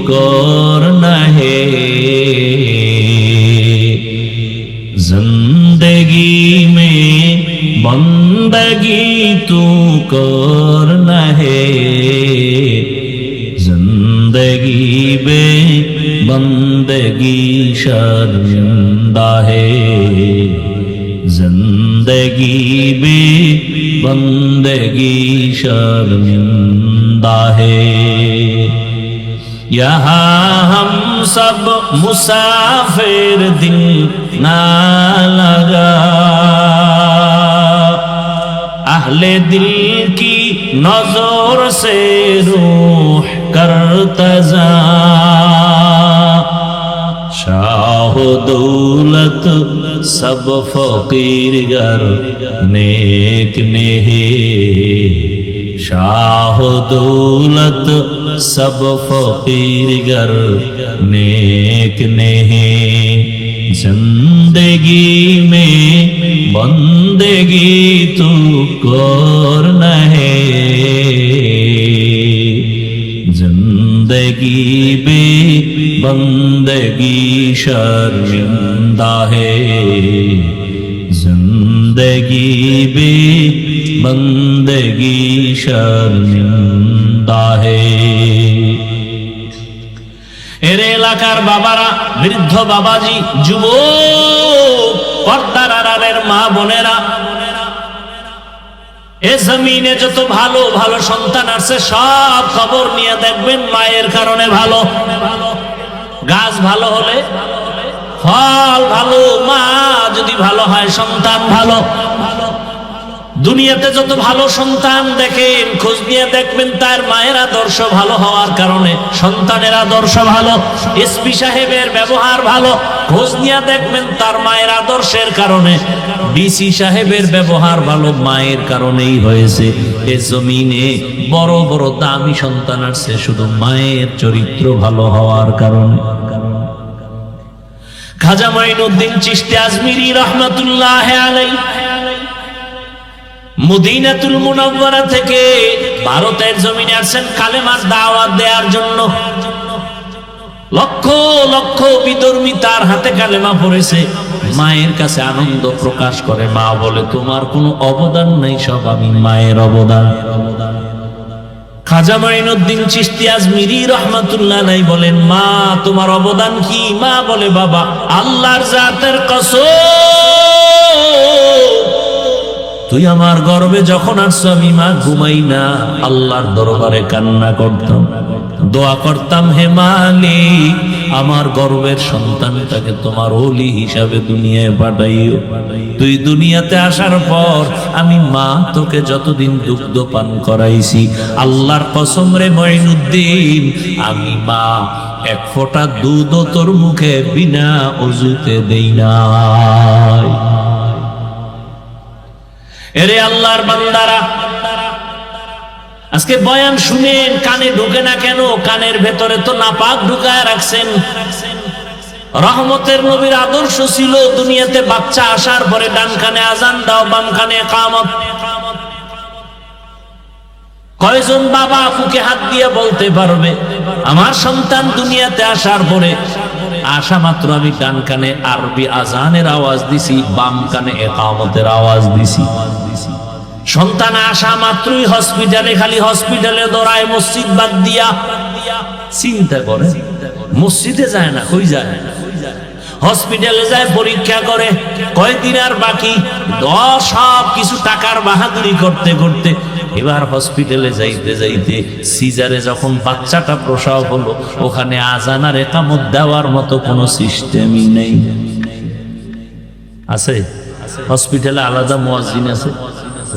করনা হে, जिंदगी में बंदगी तू करना है, जिंदगी बे बंदगी शर्मिंदा है, जिंदगी बे बंदगी शर्मिंदा है। यहाँ हम सब मुसाफिर दिल ना लगा, अहले दिल की नजर से रूह करतजा, शाह दौलत सब फकीर गर नेक नेहे, शाह दौलत सब फकीर गर नेक नेहे, जिंदगी में बंदगी तू करना है, जिंदगी बे बंदगी शर्मिंदा है, जिंदगी बे बंदगी शर्मिंदा है। এর এলাকার বাবারা, বৃদ্ধ বাবাজি, যুবক, পর্দার আড়ালের মা বোনেরা, এ জমিনে যত ভালো ভালো সন্তান আছে সব খবর নিয়ে দেখবেন মায়ের কারণে ভালো। গাছ ভালো হলে ফল ভালো, মা যদি ভালো হয় সন্তান ভালো। দুনিয়াতে যত ভালো সন্তান দেখেন, খোঁজ নিয়ে দেখবেন তার মায়ের আদর্শ ভালো হওয়ার কারণে সন্তানের আদর্শ ভালো। এসপি সাহেবের ব্যবহার ভালো, খোঁজ নিয়ে দেখবেন তার মায়ের আদর্শের কারণে। ডিসি সাহেবের ব্যবহার ভালো, মায়ের কারণেই হয়েছে। এ জমিনে বড় বড় দামি সন্তান আসছে শুধু মায়ের চরিত্র ভালো হওয়ার কারণে। খাজা মাইনুদ্দিন চিশতি আজমিরি রহমাতুল্লাহ আলাইহি মদিনাতুল মুনাওয়ারা থেকে ভারতের জমিনে আসেন কালেমার দাওয়াত দেওয়ার জন্য। লক্ষ লক্ষ বিধর্মী তার হাতে কালেমা পড়েছে। মায়ের কাছে আনন্দ প্রকাশ করে, মা বলে তোমার কোনো অবদান নাই, সব আমি মায়ের অবদান। খাজা মাইনুদ্দিন চিশতি আজমিরি রহমাতুল্লাহ আলাইহি বলেন, মা তোমার অবদান কি? মা বলে, বাবা আল্লাহর জাতের কসম, তুই আমার গর্বে যখন আসছো আমি মা ঘুমাই না, আল্লাহর দরবারে কান্না করতাম, দোয়া করতাম, হে মালিক আমার গর্বের সন্তানটাকে তোমার ওলি হিসাবে দুনিয়ায় পাঠাইও। তুই দুনিয়াতে আসার পর আমি মা তোকে যতদিন দুগ্ধ পান করাইছি, আল্লাহর কসম রে মাইনুদ্দিন, আমি মা এক ফোঁটা দুধও তোর মুখে বিনা ওযুতে দেই নাই। এরে আল্লাহর বান্দারা, আজকে বয়ান শুনেন, কানে ঢুকে না কেন? কানের ভেতরে তো নাপাক ঢুকায় রাখছেন। রহমতের নবীর আদর্শ ছিল দুনিয়াতে বাচ্চা আসার পরে ডান কানে আজান দাও, বাম কানে ইকামত। কয়জন বাবা বুকে হাত দিয়ে বলতে পারবে আমার সন্তান দুনিয়াতে আসার পরে আসা মাত্র আমি ডান কানে আরবি আজানের আওয়াজ দিছি, বাম কানে ইকামতের আওয়াজ দিছি। সন্তান আসা মাত্রই হসপিটালে, খালি হসপিটালে দৌড়ায়, মসজিদ বাদ দিয়া। চিন্তা করে, মসজিদে যায় না, কই যায়? হসপিটালে যায়, পরীক্ষা করে, কয়দিন আর বাকি, সব কিছু টাকার বাহাদুরি করতে করতে এবার হসপিটালে যাইতে যাইতে সিজারে যখন বাচ্চাটা প্রসব হলো, ওখানে আজান আর ইকামত দেওয়ার মতো কোনো সিস্টেমই নেই। আছে হসপিটালে আলাদা মুয়াজ্জিন আছে,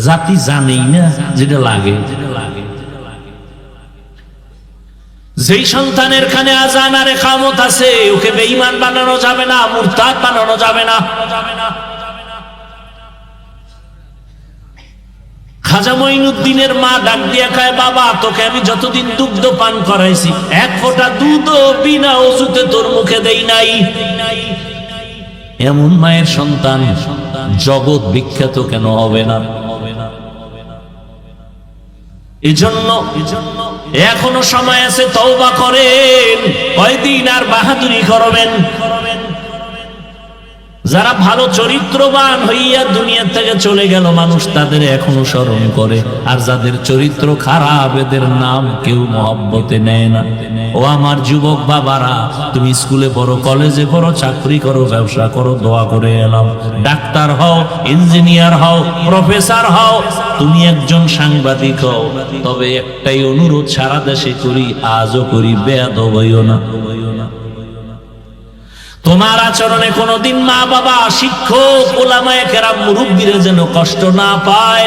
জাতি জানেই না যেটা লাগে। যেই সন্তানের কানে আজান আর ইকামত আছে, ওকে বেঈমান বানানো যাবে না, মুরতাদ বানানো যাবে না। খাজা মঈনুদ্দিনের মা ডাক দিয়া কয়, বাবা তোকে আমি যতদিন দুগ্ধ পান করাইছি, এক ফোঁটা দুধও বিনা ওযুতে তোর মুখে দেই নাই। এমন মায়ের সন্তান জগৎ বিখ্যাত কেন হবে না? এজন্য এখনো সময় আছে, তওবা করেন। কয়দিন আর বাহাদুরি করবেন? যারা ভালো চরিত্রবান হইয়া দুনিয়া থেকে চলে গেল, মানুষ তাদের এখনো স্মরণ করে, আর যাদের চরিত্র খারাপ এদের নাম কেউ মহব্বতে নেয় না। ও আমার যুবক বাবারা, তুমি স্কুলে পড়ো, কলেজে পড়ো, চাকরি করো, ব্যবসা করো, দোয়া করে এলাম, ডাক্তার হও, ইঞ্জিনিয়ার হও, প্রফেসর হও, তুমি একজন সাংবাদিক হও, তবে একটাই অনুরোধ সারা দেশে করি, আজও করি, বেয়াদব হইও না। তোমার আচরণে কোনদিন মা বাবা, শিক্ষক, উলামায়ে কেরাম, মুরব্বীরা যেন কষ্ট না পায়।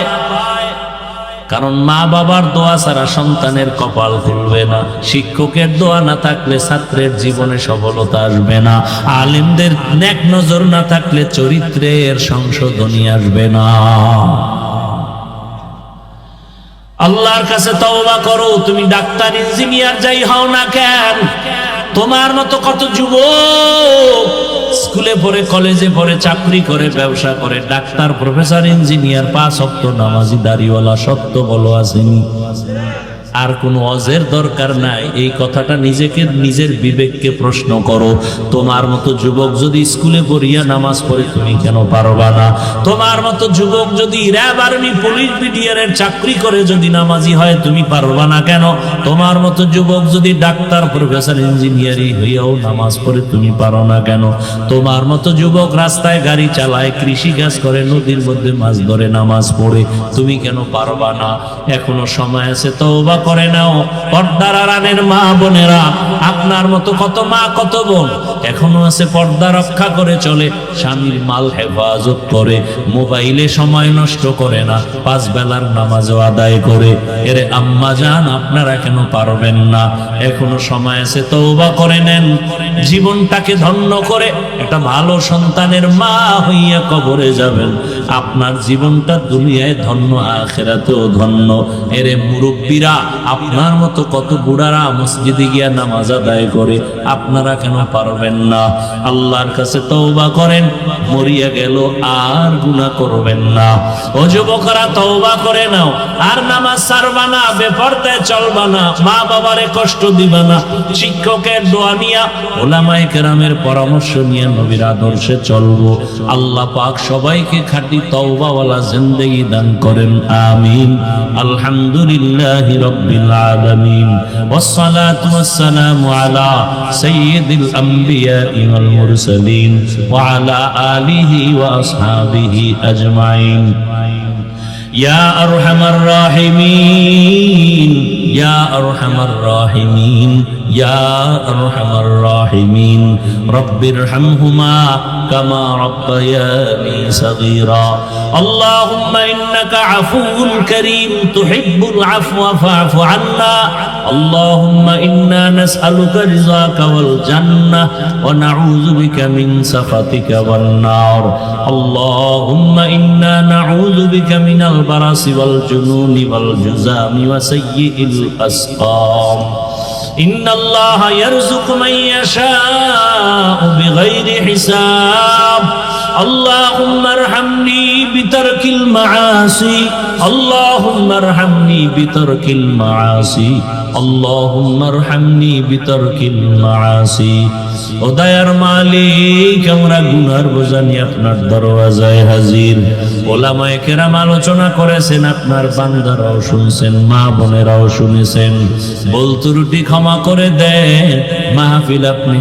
কারণ মা বাবার দোয়া ছাড়া সন্তানের কপাল খুলবে না, শিক্ষকের দোয়া না থাকলে ছাত্রের জীবনে সফলতা আসবে না, আলেমদের নেক নজর না থাকলে চরিত্রের সংশোধনী আসবে না। আল্লাহর কাছে তওবা করো। তুমি ডাক্তার, ইঞ্জিনিয়ার যাই হও না কেন, তোমার মতো কত যুবক স্কুলে পড়ে, কলেজে পড়ে, চাকরি করে, ব্যবসা করে, ডাক্তার, প্রফেসর, ইঞ্জিনিয়ার, 5 ওয়াক্ত নামাজি, দাড়িওয়ালা, সত্য বলো আসেনি? আর কোনো ওয়াজের দরকার নাই। এই কথাটা নিজেকে, নিজের বিবেককে প্রশ্ন করো। তোমার মতো যুবক যদি স্কুলে পড়িয়া নামাজ পড়ে, তুমি কেন পারবা না? তোমার মতো যুবক যদি র্যাব, আর্মি, পুলিশ, বিডিআরের চাকরি করে যদি নামাজি হয়, তুমি পারবা না কেন? তোমার মতো যুবক যদি ডাক্তার, প্রফেসর, ইঞ্জিনিয়ারিং হইয়াও নামাজ পড়ে, তুমি পারো না কেন? তোমার মতো যুবক রাস্তায় গাড়ি চালায়, কৃষি কাজ করে, নদীর মধ্যে মাছ ধরে, নামাজ পড়ে, তুমি কেন পারবা না? এখনো সময় আছে, তওবা করে নাও। পর্দার আড়ালের মা বোনেরা, আপনার মতো কত মা, কত বোন এখনো আছে, পর্দা রক্ষা করে চলে, স্বামীর মাল হেফাজত করে, মোবাইলে সময় নষ্ট করে না, 5 বেলার নামাজও আদায় করে। এরে আম্মা জান, আপনারা কেন পারবেন না? এখনো সময় আছে, তওবা করে নেন। জীবনটাকে ধন্য করে একটা ভালো সন্তানের মা হইয়া কবরে যাবেন, আপনার জীবনটা দুনিয়ায় ধন্য, আখিরাতেও ধন্য। এরে মুরব্বীরা, আপনার মতো কত বুড়ারা মসজিদে গিয়া নামাজ আদায় করে, আপনারা কেন পারবেন না? আল্লাহর কাছে তওবা করেন, মরিয়া গেল আর গুনাহ করবেন না। ও যুবকরা, তওবা করে নাও, আর নামাজ ছাড়বা না, বেপরদায় চলবা না, মা বাবারে কষ্ট দিবা না, শিক্ষকের দোয়া নিয়া, উলামায়ে কেরামের পরামর্শ নিয়ে নবীর আদর্শে চলবো। আল্লাহ পাক সবাইকে খাঁটি তওবাওয়ালা জিন্দেগি দান করেন, আমিন। আলহামদুলিল্লাহি রাব্বিল আলামিন, ওয়াসসালাতু ওয়াসসালামু আলা সাইয়্যিদিল আমবিয়া ওয়াল মুরসালিন ওয়া আলা আলিহি ওয়া আসহাবিহি আজমাইন। ইয়া আরহামার রাহিমিন, ইয়া আরহামার রাহিমিন, ইয়া আরহামার রাহিমিন, রব্বিরহামহুমা কামা রাব্বায়ানি সাগীরা। আল্লাহুম্মা ইন্নাকা আফুউন কারীম তুহিব্বুল আফওয়া ফা'ফু আন্না। আল্লাহুম্মা ইন্না নাসআলুকা রিযাকা ওয়াল জান্নাহ ওয়া নাউযু বিকা মিন সাখাতিকা ওয়ান নার। আল্লাহুম্মা ইন্না নাউযু বিকা মিনাল বারাসি ওয়াল জুনুনি ওয়াল জুযামি ওয়া সাইয়্যিল আসকাম। ইন্নাল্লাহা ইয়ারযুকু মান ইয়াশা'উ বিগাইরি হিসাব। আল্লাহুম্মা আরহামনি বিতারকিল মাআসি, আল্লাহুম্মা আরহামনি বিতারকিল মাআসি, আল্লাহুম্মা আরহামনি বিতারকিল মাআসি। ও দয়ার মালিক, আমরা গুনার বোঝা নিয়ে আপনার দরওয়াজায় হাজির। ওলামায়ে কেরাম আলোচনা করেছেন, আপনার বান্দারাও শুনছেন, মা বোনেরাও শুনেছেন। ভুল ত্রুটি ক্ষমা করে দেন, মাহফিল আপনি